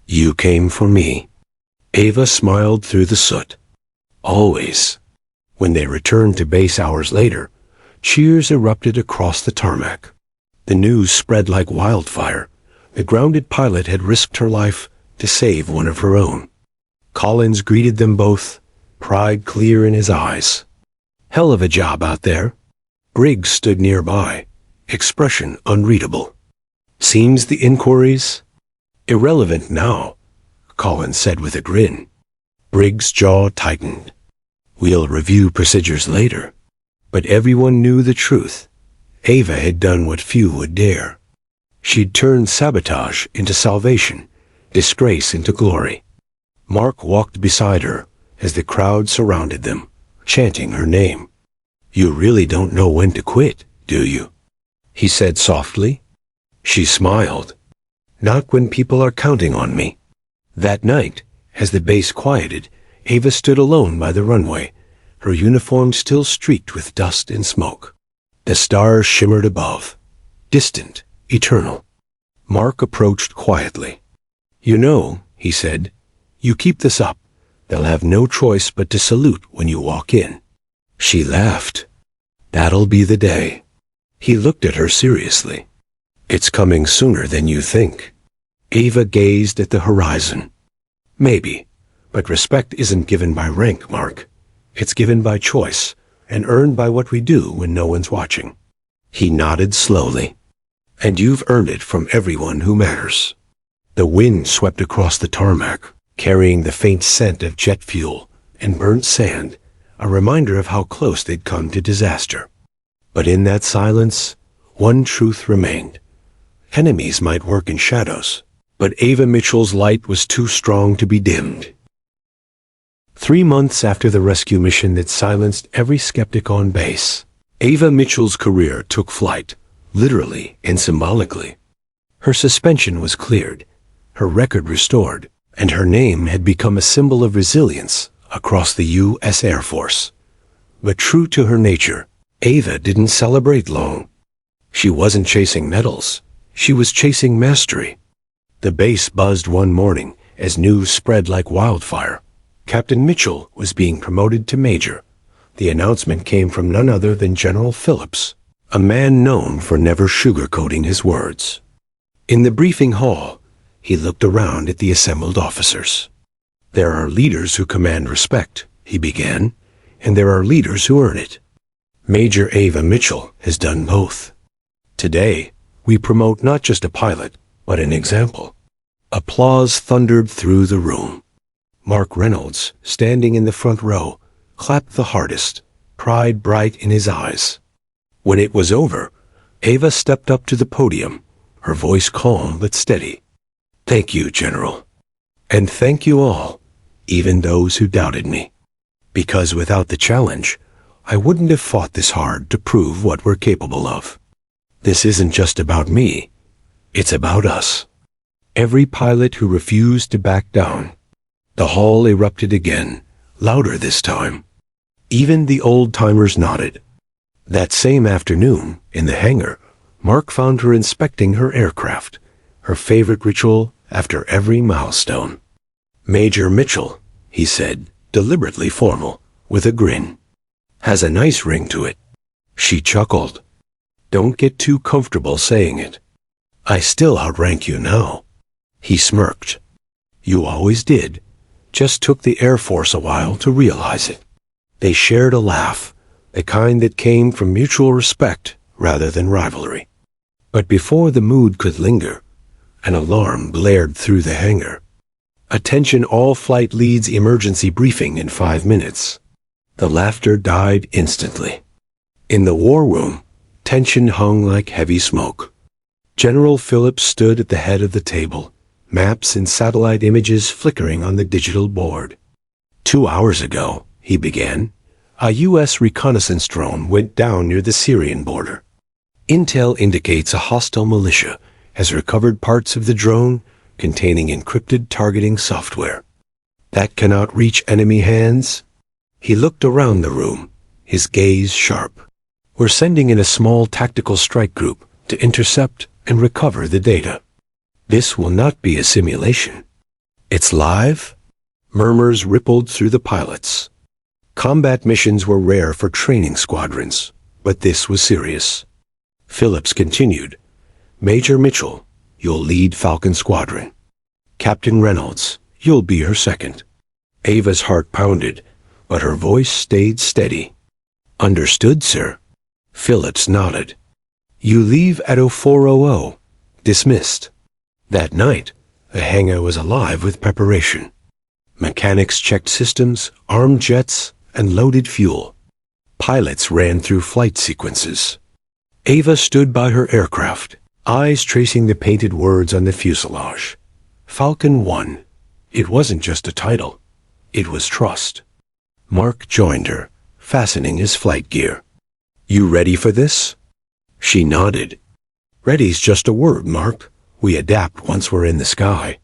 You came for me. Ava smiled through the soot. Always. When they returned to base hours later, cheers erupted across the tarmac. The news spread like wildfire. The grounded pilot had risked her life to save one of her own. Collins greeted them both, pride clear in his eyes. Hell of a job out there. Briggs stood nearby, expression unreadable. Seems the inquiries? Irrelevant now, Collins said with a grin. Briggs' jaw tightened. We'll review procedures later. But everyone knew the truth. Ava had done what few would dare. She'd turned sabotage into salvation, disgrace into glory. Mark walked beside her as the crowd surrounded them, chanting her name. You really don't know when to quit, do you? He said softly. She smiled. Not when people are counting on me. That night, as the base quieted, Ava stood alone by the runway, her uniform still streaked with dust and smoke. The stars shimmered above, distant, eternal. Mark approached quietly. You know, he said, you keep this up, they'll have no choice but to salute when you walk in. She laughed. That'll be the day. He looked at her seriously. It's coming sooner than you think. Ava gazed at the horizon. Maybe, but respect isn't given by rank, Mark. It's given by choice and earned by what we do when no one's watching. He nodded slowly. And you've earned it from everyone who matters. The wind swept across the tarmac, carrying the faint scent of jet fuel and burnt sand, a reminder of how close they'd come to disaster. But in that silence, one truth remained. Enemies might work in shadows, but Ava Mitchell's light was too strong to be dimmed. 3 months after the rescue mission that silenced every skeptic on base, Ava Mitchell's career took flight, literally and symbolically. Her suspension was cleared, her record restored, and her name had become a symbol of resilience across the U.S. Air Force. But true to her nature, Ava didn't celebrate long. She wasn't chasing medals, she was chasing mastery. The base buzzed one morning as news spread like wildfire. Captain Mitchell was being promoted to major. The announcement came from none other than General Phillips, a man known for never sugarcoating his words. In the briefing hall, he looked around at the assembled officers. There are leaders who command respect, he began, and there are leaders who earn it. Major Ava Mitchell has done both. Today, we promote not just a pilot, but an example. Applause thundered through the room. Mark Reynolds, standing in the front row, clapped the hardest, pride bright in his eyes. When it was over, Ava stepped up to the podium, her voice calm but steady. Thank you, General. And thank you all, even those who doubted me. Because without the challenge, I wouldn't have fought this hard to prove what we're capable of. This isn't just about me. It's about us. Every pilot who refused to back down. The hall erupted again, louder this time. Even the old-timers nodded. That same afternoon, in the hangar, Mark found her inspecting her aircraft, her favorite ritual after every milestone. Major Mitchell, he said, deliberately formal, with a grin. Has a nice ring to it. She chuckled. Don't get too comfortable saying it. I still outrank you now. He smirked. You always did. Just took the Air Force a while to realize it. They shared a laugh, the kind that came from mutual respect rather than rivalry. But before the mood could linger, an alarm blared through the hangar. Attention all flight leads, emergency briefing in 5 minutes. The laughter died instantly. In the war room, tension hung like heavy smoke. General Phillips stood at the head of the table, maps and satellite images flickering on the digital board. 2 hours ago, he began, a U.S. reconnaissance drone went down near the Syrian border. Intel indicates a hostile militia has recovered parts of the drone containing encrypted targeting software. That cannot reach enemy hands. He looked around the room, his gaze sharp. We're sending in a small tactical strike group to intercept and recover the data. This will not be a simulation. It's live? Murmurs rippled through the pilots. Combat missions were rare for training squadrons, but this was serious. Phillips continued, Major Mitchell, you'll lead Falcon Squadron. Captain Reynolds, you'll be her second. Ava's heart pounded, but her voice stayed steady. Understood, sir. Phillips nodded. You leave at 0400. Dismissed. That night, the hangar was alive with preparation. Mechanics checked systems, armed jets, and loaded fuel. Pilots ran through flight sequences. Ava stood by her aircraft, eyes tracing the painted words on the fuselage. Falcon 1. It wasn't just a title. It was trust. Mark joined her, fastening his flight gear. You ready for this? She nodded. Ready's just a word, Mark. We adapt once we're in the sky.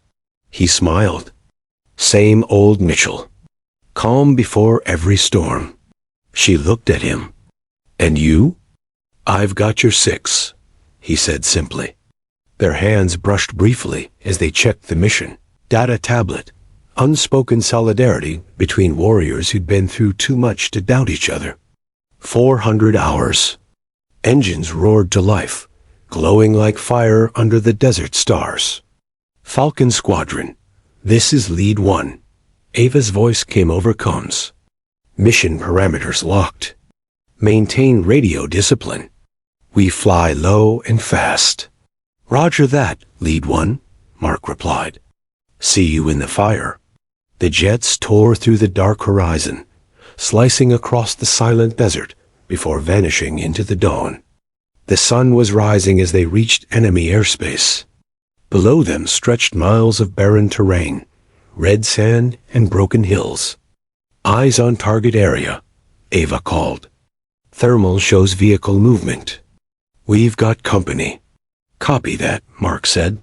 He smiled. Same old Mitchell. Calm before every storm. She looked at him. And you? I've got your 6, he said simply. Their hands brushed briefly as they checked the mission. Data tablet. Unspoken solidarity between warriors who'd been through too much to doubt each other. 400 hours. Engines roared to life, glowing like fire under the desert stars. Falcon Squadron. This is Lead 1. Ava's voice came over comms. Mission parameters locked. Maintain radio discipline. We fly low and fast. Roger that, Lead 1, Mark replied. See you in the fire. The jets tore through the dark horizon, slicing across the silent desert before vanishing into the dawn. The sun was rising as they reached enemy airspace. Below them stretched miles of barren terrain, red sand and broken hills. Eyes on target area, Ava called. Thermal shows vehicle movement. We've got company. Copy that, Mark said.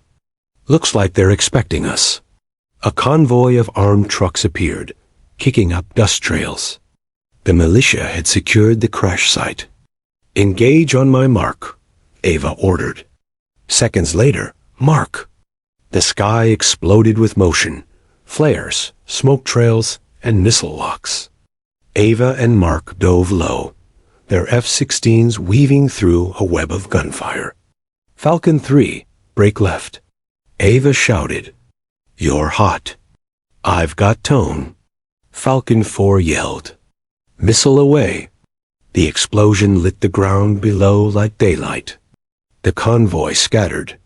Looks like they're expecting us. A convoy of armed trucks appeared, kicking up dust trails. The militia had secured the crash site. Engage on my mark, Ava ordered. Seconds later, Mark. The sky exploded with motion, flares, smoke trails, and missile locks. Ava and Mark dove low, their F-16s weaving through a web of gunfire. Falcon 3, brake left. Ava shouted, "You're hot." "I've got tone." Falcon 4 yelled. Missile away. The explosion lit the ground below like daylight. The convoy scattered.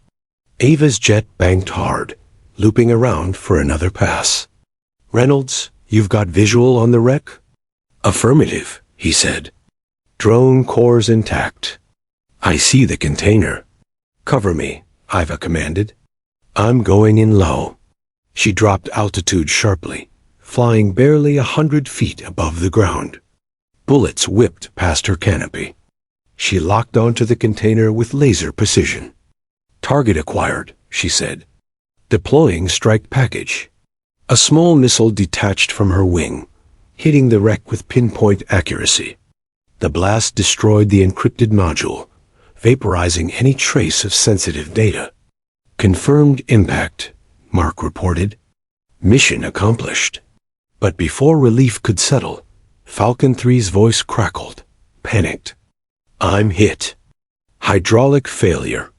Ava's jet banked hard, looping around for another pass. "Reynolds, you've got visual on the wreck?" "Affirmative," he said. "Drone core's intact." "I see the container." "Cover me," Ava commanded. "I'm going in low." She dropped altitude sharply, flying barely 100 feet above the ground. Bullets whipped past her canopy. She locked onto the container with laser precision. "Target acquired," she said. "Deploying strike package." A small missile detached from her wing, hitting the wreck with pinpoint accuracy. The blast destroyed the encrypted module, vaporizing any trace of sensitive data. "Confirmed impact," Mark reported. "Mission accomplished." But before relief could settle, Falcon 3's voice crackled, panicked. "I'm hit. Hydraulic failure.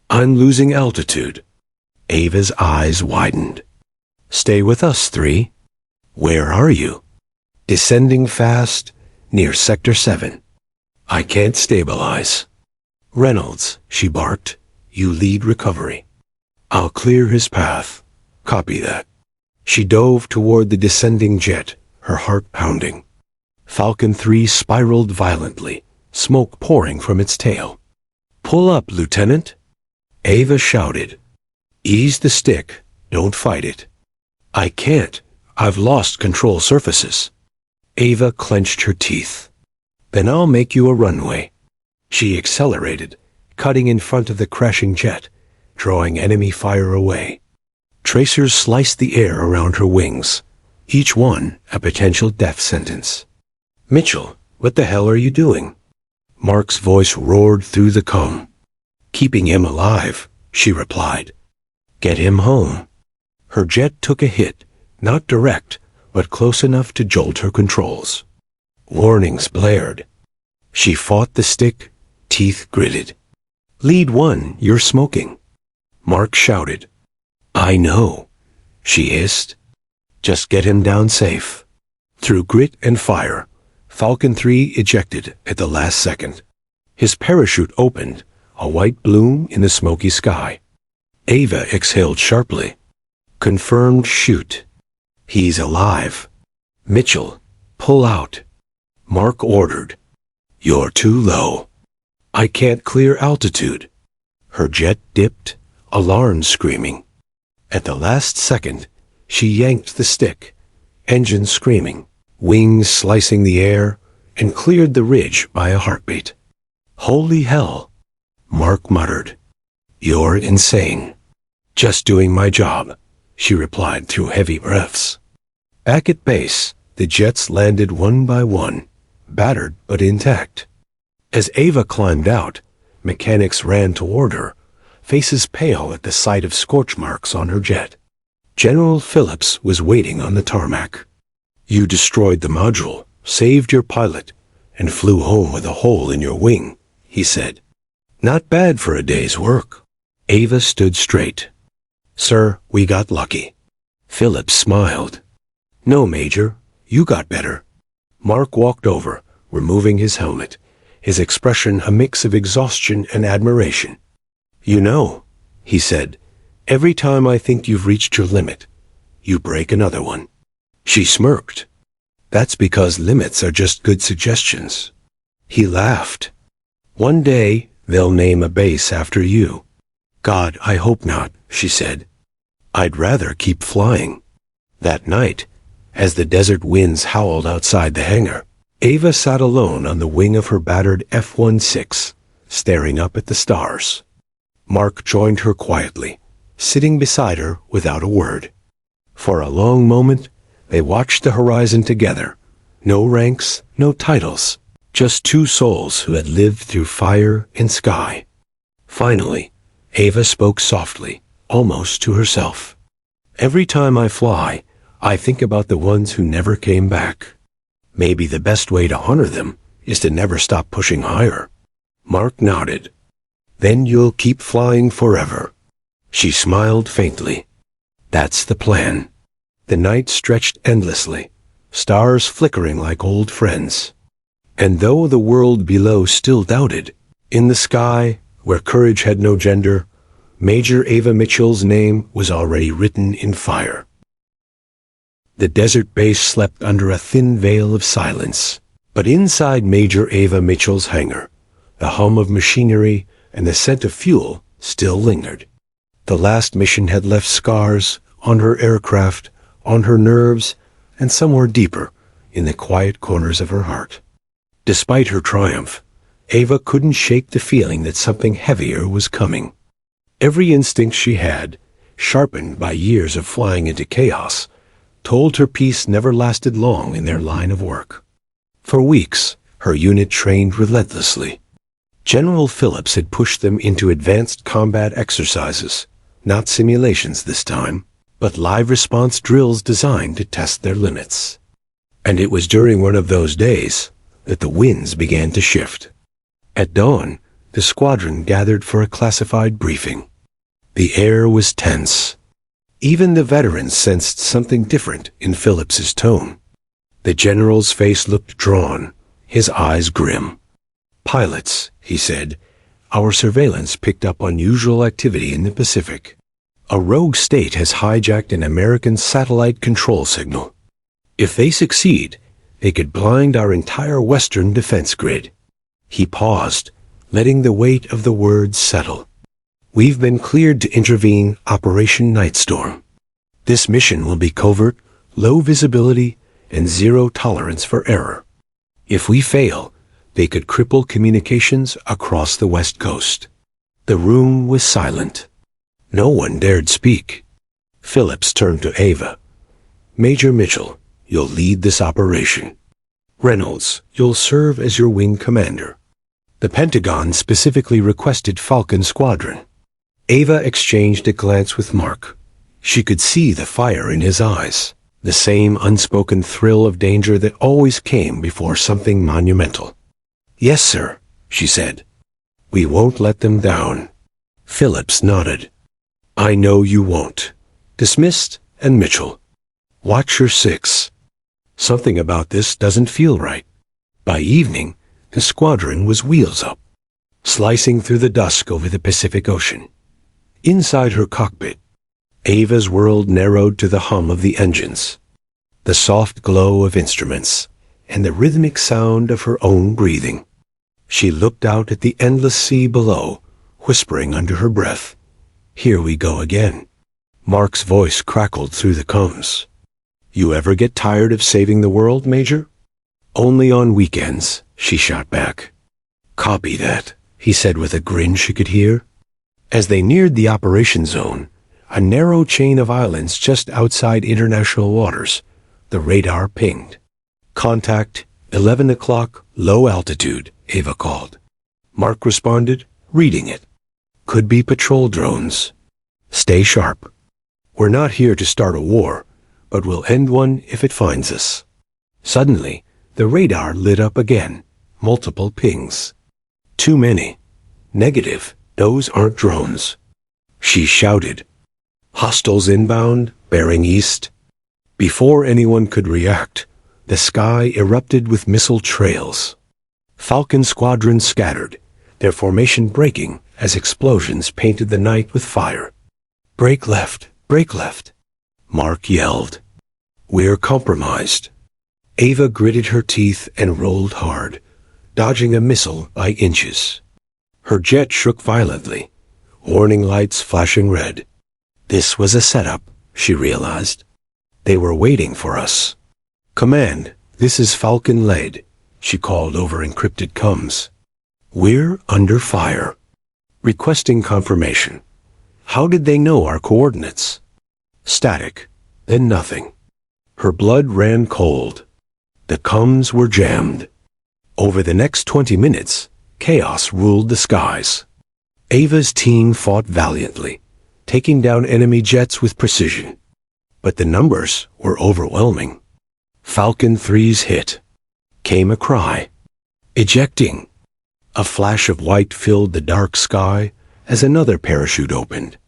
I'm losing altitude." Ava's eyes widened. "Stay with us, 3. "Where are you?" "Descending fast, near Sector 7. "I can't stabilize." "Reynolds," she barked, "you lead recovery." "I'll clear his path." "Copy that." She dove toward the descending jet, her heart pounding. Falcon 3 spiraled violently, smoke pouring from its tail. "Pull up, Lieutenant." Ava shouted. "Ease the stick, don't fight it." "I can't. I've lost control surfaces." Ava clenched her teeth. "Then I'll make you a runway." She accelerated, cutting in front of the crashing jet, drawing enemy fire away. Tracers sliced the air around her wings, each one a potential death sentence. "Mitchell, what the hell are you doing?" Mark's voice roared through the calm. "Keeping him alive," she replied. "Get him home." Her jet took a hit, not direct, but close enough to jolt her controls. Warnings blared. She fought the stick, teeth gritted. "Lead 1, you're smoking." Mark shouted. "I know," she hissed. "Just get him down safe." Through grit and fire, Falcon 3 ejected at the last second. His parachute opened, a white bloom in the smoky sky. Ava exhaled sharply. "Confirmed shoot." "He's alive." "Mitchell, pull out." Mark ordered. "You're too low." "I can't clear altitude." Her jet dipped, alarm screaming. At the last second, she yanked the stick, engine screaming, wings slicing the air, and cleared the ridge by a heartbeat. "Holy hell," Mark muttered. "You're insane." "Just doing my job," she replied through heavy breaths. Back at base, the jets landed one by one, battered but intact. As Ava climbed out, mechanics ran toward her, faces pale at the sight of scorch marks on her jet. General Phillips was waiting on the tarmac. "You destroyed the module, saved your pilot, and flew home with a hole in your wing," he said. "Not bad for a day's work." Ava stood straight. "Sir, we got lucky." Phillips smiled. "No, Major, you got better." Mark walked over, removing his helmet, his expression a mix of exhaustion and admiration. "You know," he said, "every time I think you've reached your limit, you break another one." She smirked. "That's because limits are just good suggestions." He laughed. "One day, they'll name a base after you." "God, I hope not," she said. "I'd rather keep flying." That night, as the desert winds howled outside the hangar, Ava sat alone on the wing of her battered F-16, staring up at the stars. Mark joined her quietly, sitting beside her without a word. For a long moment, they watched the horizon together. No ranks, no titles, just two souls who had lived through fire and sky. Finally, Ava spoke softly, almost to herself. "Every time I fly, I think about the ones who never came back. Maybe the best way to honor them is to never stop pushing higher." Mark nodded. "Then you'll keep flying forever." She smiled faintly. "That's the plan." The night stretched endlessly, stars flickering like old friends. And though the world below still doubted, in the sky, where courage had no gender, Major Ava Mitchell's name was already written in fire. The desert base slept under a thin veil of silence, but inside Major Ava Mitchell's hangar, the hum of machinery and the scent of fuel still lingered. The last mission had left scars on her aircraft, on her nerves, and somewhere deeper, in the quiet corners of her heart. Despite her triumph, Ava couldn't shake the feeling that something heavier was coming. Every instinct she had, sharpened by years of flying into chaos, told her peace never lasted long in their line of work. For weeks, her unit trained relentlessly. General Phillips had pushed them into advanced combat exercises, not simulations this time, but live response drills designed to test their limits. And it was during one of those days that the winds began to shift. At dawn, the squadron gathered for a classified briefing. The air was tense. Even the veterans sensed something different in Phillips's tone. The general's face looked drawn, his eyes grim. "Pilots," he said, "our surveillance picked up unusual activity in the Pacific. A rogue state has hijacked an American satellite control signal. If they succeed, they could blind our entire Western defense grid." He paused, letting the weight of the words settle. "We've been cleared to intervene Operation Nightstorm. This mission will be covert, low visibility, and zero tolerance for error. If we fail, they could cripple communications across the West Coast." The room was silent. No one dared speak. Phillips turned to Ava. "Major Mitchell, you'll lead this operation. Reynolds, you'll serve as your wing commander. The Pentagon specifically requested Falcon Squadron." Ava exchanged a glance with Mark. She could see the fire in his eyes, the same unspoken thrill of danger that always came before something monumental. "Yes, sir," she said. "We won't let them down." Phillips nodded. "I know you won't." Dismissed, and Mitchell. "Watch your six. Something about this doesn't feel right." By evening, the squadron was wheels up, slicing through the dusk over the Pacific Ocean. Inside her cockpit, Ava's world narrowed to the hum of the engines, the soft glow of instruments, and the rhythmic sound of her own breathing. She looked out at the endless sea below, whispering under her breath, "Here we go again." Mark's voice crackled through the combs. "You ever get tired of saving the world, Major?" "Only on weekends," she shot back. "Copy that," he said with a grin she could hear. As they neared the operation zone, a narrow chain of islands just outside international waters, the radar pinged. "Contact, 11 o'clock, low altitude," Ava called. Mark responded, reading it. "Could be patrol drones. Stay sharp. We're not here to start a war, but we'll end one if it finds us." Suddenly, the radar lit up again, multiple pings. "Too many. Negative. Those aren't drones." She shouted. "Hostiles inbound, bearing east." Before anyone could react, The sky erupted with missile trails. Falcon squadrons scattered, their formation breaking as explosions painted the night with fire. "Break left, break left," Mark yelled. "We're compromised." Ava gritted her teeth and rolled hard, dodging a missile by inches. Her jet shook violently, warning lights flashing red. This was a setup, she realized. They were waiting for us. "Command, this is Falcon Lead," she called over encrypted comms. "We're under fire." Requesting confirmation. How did they know our coordinates? Static, then nothing. Her blood ran cold. The comms were jammed. Over the next 20 minutes, chaos ruled the skies. Ava's team fought valiantly, taking down enemy jets with precision. But the numbers were overwhelming. Falcon 3's hit. Came a cry. Ejecting. A flash of white filled the dark sky as another parachute opened.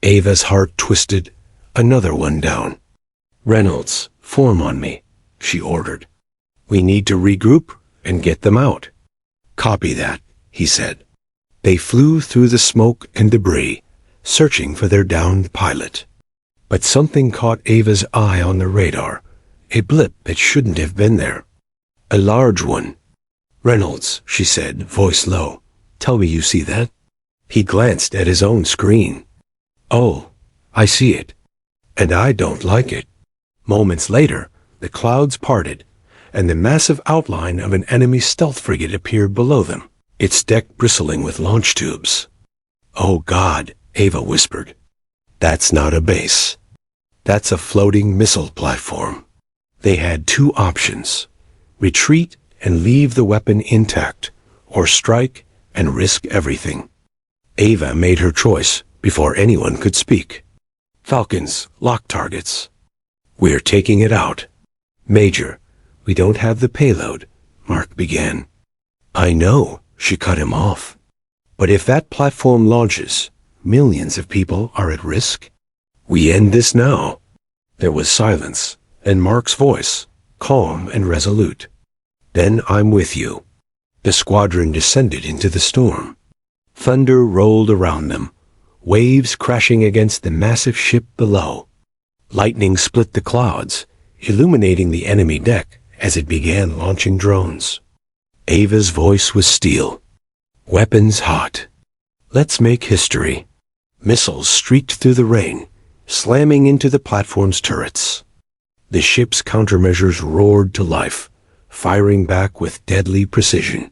Ava's heart twisted, another one down. "Reynolds, form on me," she ordered. "We need to regroup and get them out." "Copy that," he said. They flew through the smoke and debris, searching for their downed pilot. But something caught Ava's eye on the radar, a blip that shouldn't have been there. A large one. "Reynolds," she said, voice low, "tell me you see that?" He glanced at his own screen. "Oh, I see it. And I don't like it." Moments later, the clouds parted, and the massive outline of an enemy stealth frigate appeared below them, its deck bristling with launch tubes. "Oh God," Ava whispered. "That's not a base. That's a floating missile platform." They had two options: retreat and leave the weapon intact, or strike and risk everything. Ava made her choice before anyone could speak. "Falcons, lock targets." "We're taking it out." "Major, we don't have the payload," Mark began. "I know," she cut him off. "But if that platform launches, millions of people are at risk. We end this now." There was silence, and Mark's voice, calm and resolute. "Then I'm with you." The squadron descended into the storm. Thunder rolled around them, waves crashing against the massive ship below. Lightning split the clouds, illuminating the enemy deck as it began launching drones. Ava's voice was steel. "Weapons hot. Let's make history." Missiles streaked through the rain, slamming into the platform's turrets. The ship's countermeasures roared to life, firing back with deadly precision.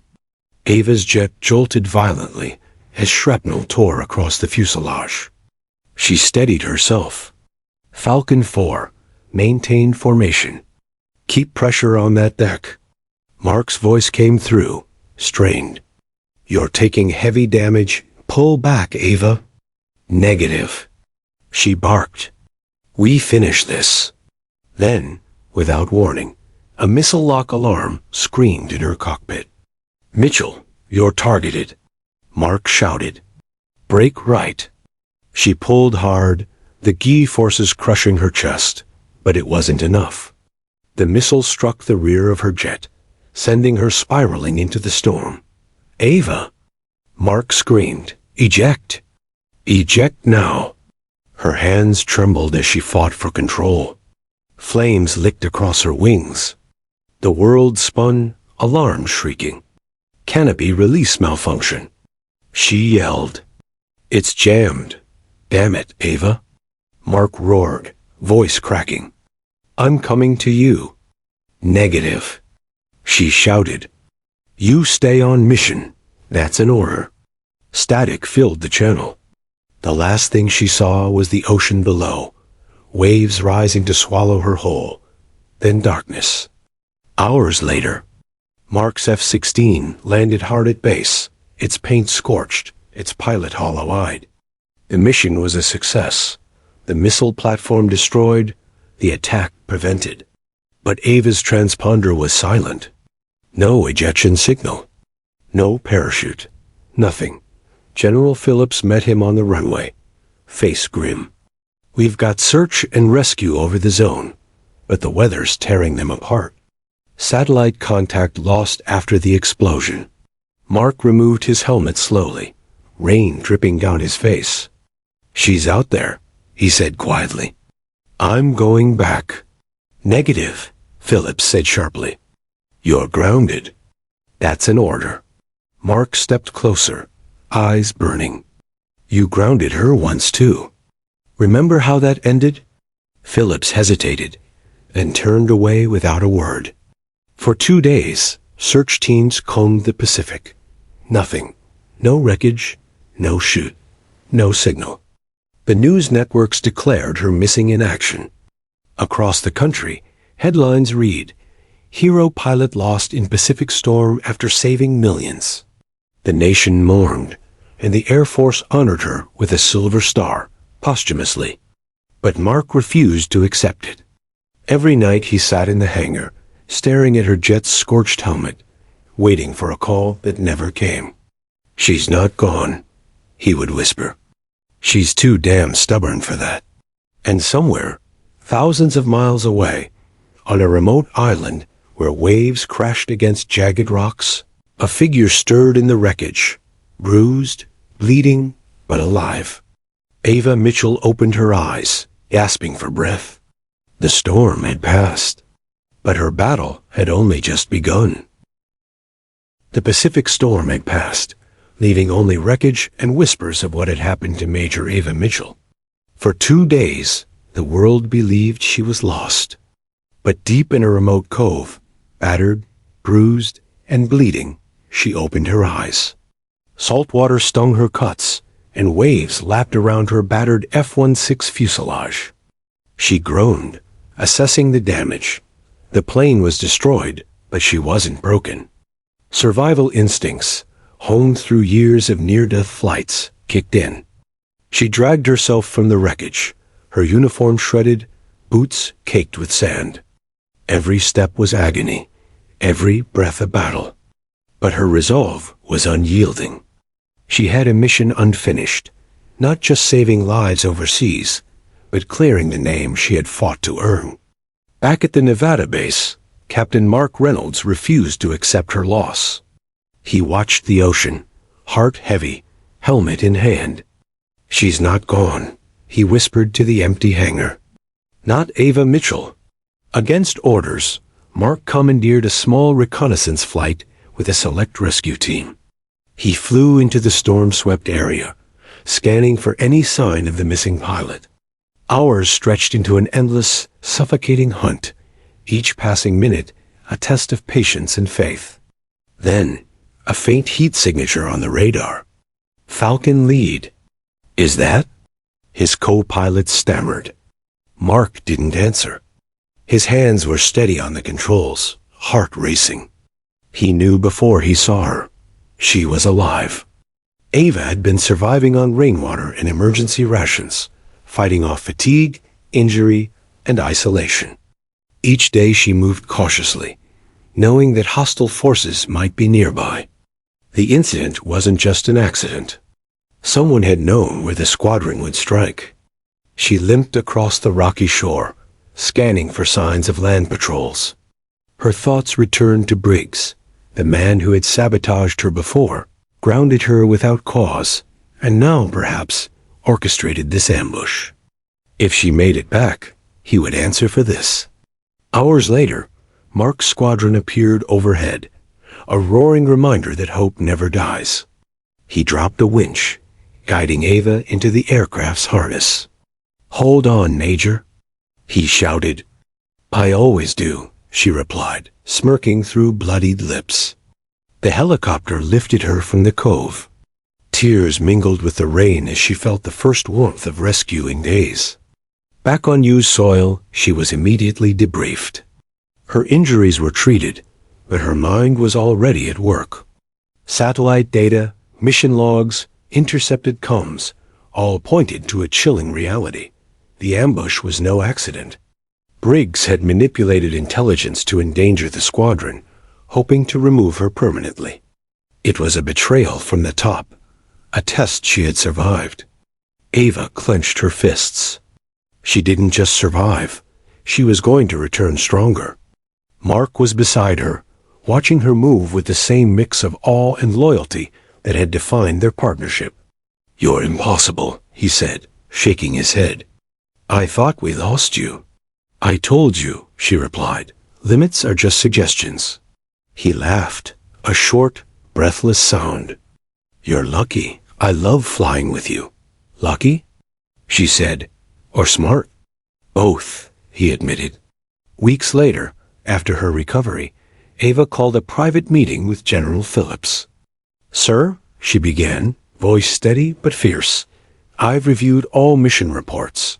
Ava's jet jolted violently as shrapnel tore across the fuselage. She steadied herself. "Falcon 4, maintain formation. Keep pressure on that deck." Mark's voice came through, strained. "You're taking heavy damage. Pull back, Ava." "Negative." She barked. "We finish this." Then, without warning, a missile lock alarm screamed in her cockpit. "Mitchell, you're targeted," Mark shouted. "Brake right." She pulled hard, the gi forces crushing her chest, but it wasn't enough. The missile struck the rear of her jet, sending her spiraling into the storm. "Ava!" Mark screamed. "Eject! Eject now!" Her hands trembled as she fought for control. Flames licked across her wings. The world spun, alarm shrieking. Canopy release malfunction. She yelled. "It's jammed. Damn it, Ava." Mark roared, voice cracking. "I'm coming to you." "Negative." She shouted. "You stay on mission. That's an order." Static filled the channel. The last thing she saw was the ocean below, waves rising to swallow her whole, then darkness. Hours later, Mark's F-16 landed hard at base, its paint scorched, its pilot hollow-eyed. The mission was a success. The missile platform destroyed, the attack prevented. But Ava's transponder was silent. No ejection signal. No parachute. Nothing. General Phillips met him on the runway, face grim. "We've got search and rescue over the zone, but the weather's tearing them apart." Satellite contact lost after the explosion. Mark removed his helmet slowly, rain dripping down his face. "She's out there," he said quietly. "I'm going back." "Negative," Phillips said sharply. "You're grounded." "That's an order." Mark stepped closer, eyes burning. "You grounded her once too. Remember how that ended?" Phillips hesitated, then turned away without a word. For 2 days, search teams combed the Pacific. Nothing. No wreckage, no chute, no signal. The news networks declared her missing in action. Across the country, headlines read, "Hero pilot lost in Pacific storm after saving millions." The nation mourned, and the Air Force honored her with a Silver Star, posthumously. But Mark refused to accept it. Every night he sat in the hangar, staring at her jet's scorched helmet, waiting for a call that never came. "She's not gone," he would whisper. "She's too damn stubborn for that." And somewhere, thousands of miles away, on a remote island where waves crashed against jagged rocks, a figure stirred in the wreckage, bruised, bleeding, but alive. Ava Mitchell opened her eyes, gasping for breath. The storm had passed, but her battle had only just begun. The Pacific storm had passed, leaving only wreckage and whispers of what had happened to Major Ava Mitchell. For 2 days, the world believed she was lost. But deep in a remote cove, battered, bruised, and bleeding, she opened her eyes. Salt water stung her cuts, and waves lapped around her battered F-16 fuselage. She groaned, assessing the damage. The plane was destroyed, but she wasn't broken. Survival instincts, honed through years of near-death flights, kicked in. She dragged herself from the wreckage, her uniform shredded, boots caked with sand. Every step was agony, every breath a battle. But her resolve was unyielding. She had a mission unfinished, not just saving lives overseas, but clearing the name she had fought to earn. Back at the Nevada base, Captain Mark Reynolds refused to accept her loss. He watched the ocean, heart heavy, helmet in hand. "She's not gone," he whispered to the empty hangar. "Not Ava Mitchell." Against orders, Mark commandeered a small reconnaissance flight with a select rescue team. He flew into the storm-swept area, scanning for any sign of the missing pilot. Hours stretched into an endless, suffocating hunt, each passing minute a test of patience and faith. Then, a faint heat signature on the radar. "Falcon lead." "Is that?" his co-pilot stammered. Mark didn't answer. His hands were steady on the controls, heart racing. He knew before he saw her. She was alive. Ava had been surviving on rainwater and emergency rations, fighting off fatigue, injury, and isolation. Each day she moved cautiously, knowing that hostile forces might be nearby. The incident wasn't just an accident. Someone had known where the squadron would strike. She limped across the rocky shore, scanning for signs of land patrols. Her thoughts returned to Briggs, the man who had sabotaged her before, grounded her without cause, and now, perhaps, orchestrated this ambush. If she made it back, he would answer for this. Hours later, Mark's squadron appeared overhead, a roaring reminder that hope never dies. He dropped a winch, guiding Ava into the aircraft's harness. "Hold on, Major," he shouted. "I always do," she replied, smirking through bloodied lips. The helicopter lifted her from the cove. Tears mingled with the rain as she felt the first warmth of rescuing days. Back on used soil, she was immediately debriefed. Her injuries were treated, but her mind was already at work. Satellite data, mission logs, intercepted comms, all pointed to a chilling reality. The ambush was no accident. Briggs had manipulated intelligence to endanger the squadron, hoping to remove her permanently. It was a betrayal from the top, a test she had survived. Ava clenched her fists. She didn't just survive, she was going to return stronger. Mark was beside her, watching her move with the same mix of awe and loyalty that had defined their partnership. "You're impossible," he said, shaking his head. "I thought we lost you." "I told you," she replied. "Limits are just suggestions." He laughed, a short, breathless sound. "You're lucky. I love flying with you." "Lucky?" she said. "Or smart?" "Both," he admitted. Weeks later, after her recovery, Ava called a private meeting with General Phillips. "Sir," she began, voice steady but fierce, "I've reviewed all mission reports.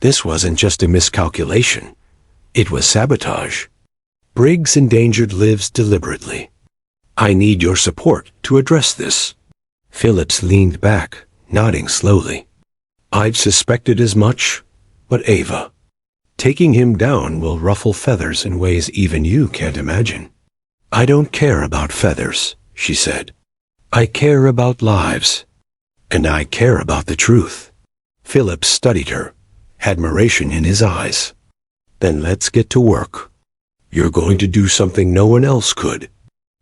This wasn't just a miscalculation. It was sabotage. Briggs endangered lives deliberately. I need your support to address this." Phillips leaned back, nodding slowly. "I'd suspected as much, but Ava, taking him down will ruffle feathers in ways even you can't imagine." "I don't care about feathers," she said. "I care about lives. And I care about the truth." Phillips studied her, admiration in his eyes. "Then let's get to work. You're going to do something no one else could."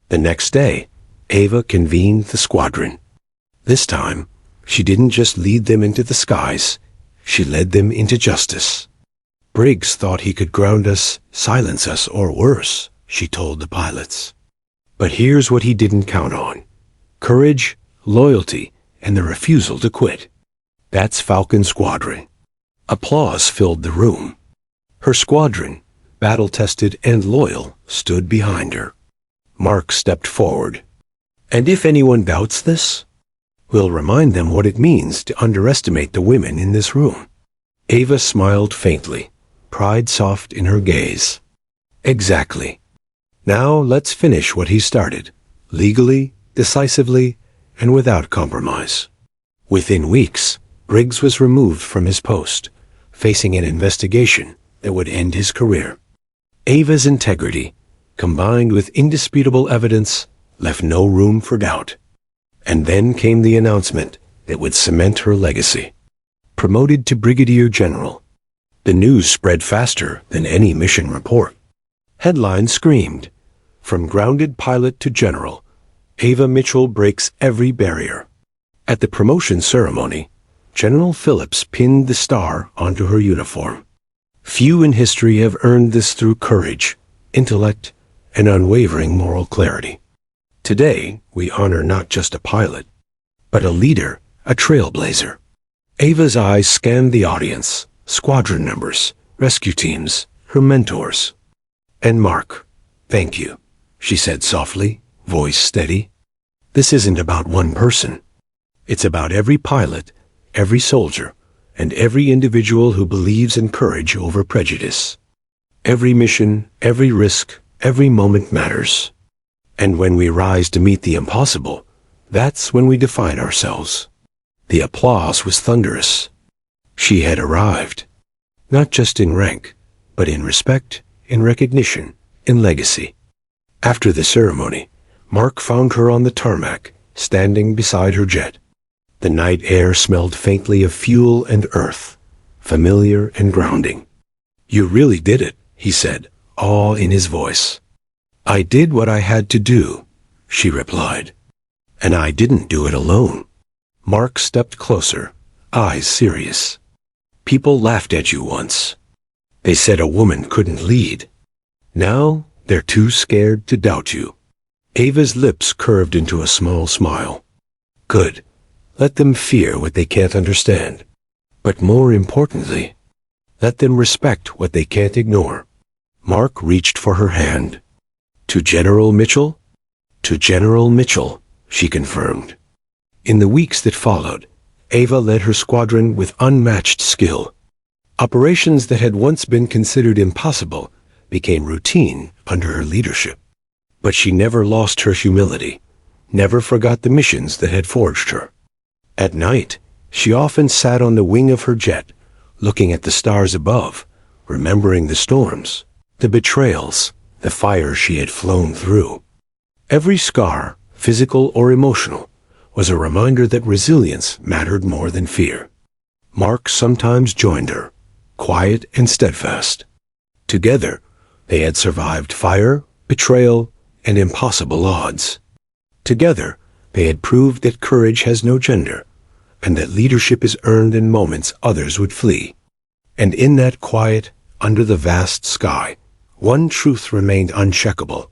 The next day, Ava convened the squadron. This time, she didn't just lead them into the skies, she led them into justice. "Briggs thought he could ground us, silence us, or worse," she told the pilots. "But here's what he didn't count on: courage, loyalty, and the refusal to quit. That's Falcon Squadron." Applause filled the room. Her squadron, battle-tested and loyal, stood behind her. Mark stepped forward. "And if anyone doubts this, we'll remind them what it means to underestimate the women in this room." Ava smiled faintly, pride soft in her gaze. "Exactly. Now let's finish what he started, legally, decisively, and without compromise." Within weeks, Briggs was removed from his post, facing an investigation that would end his career. Ava's integrity, combined with indisputable evidence, left no room for doubt. And then came the announcement that would cement her legacy. Promoted to Brigadier General. The news spread faster than any mission report. Headlines screamed, "From grounded pilot to general, Ava Mitchell breaks every barrier." At the promotion ceremony, General Phillips pinned the star onto her uniform. Few in history have earned this through courage, intellect, and unwavering moral clarity. Today, we honor not just a pilot, but a leader, a trailblazer. Ava's eyes scanned the audience, squadron numbers, rescue teams, her mentors. "And Mark, thank you," she said softly, voice steady. "This isn't about one person. It's about every pilot, every soldier, and every individual who believes in courage over prejudice. Every mission, every risk, every moment matters. And when we rise to meet the impossible, that's when we define ourselves." The applause was thunderous. She had arrived, not just in rank, but in respect, in recognition, in legacy. After the ceremony, Mark found her on the tarmac, standing beside her jet. The night air smelled faintly of fuel and earth, familiar and grounding. "You really did it," he said, awe in his voice. "I did what I had to do," she replied. "And I didn't do it alone." Mark stepped closer, eyes serious. "People laughed at you once. They said a woman couldn't lead. Now they're too scared to doubt you." Ava's lips curved into a small smile. "Good. Let them fear what they can't understand. But more importantly, let them respect what they can't ignore." Mark reached for her hand. "To General Mitchell?" "To General Mitchell," she confirmed. In the weeks that followed, Ava led her squadron with unmatched skill. Operations that had once been considered impossible became routine under her leadership. But she never lost her humility, never forgot the missions that had forged her. At night, she often sat on the wing of her jet, looking at the stars above, remembering the storms, the betrayals, the fires she had flown through. Every scar, physical or emotional, was a reminder that resilience mattered more than fear. Mark sometimes joined her, quiet and steadfast. Together, They had survived fire, betrayal, and impossible odds. Together, they had proved that courage has no gender, and that leadership is earned in moments others would flee. And in that quiet, under the vast sky, one truth remained uncheckable.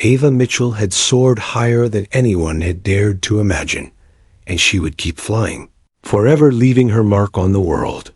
Ava Mitchell had soared higher than anyone had dared to imagine, and she would keep flying, forever leaving her mark on the world.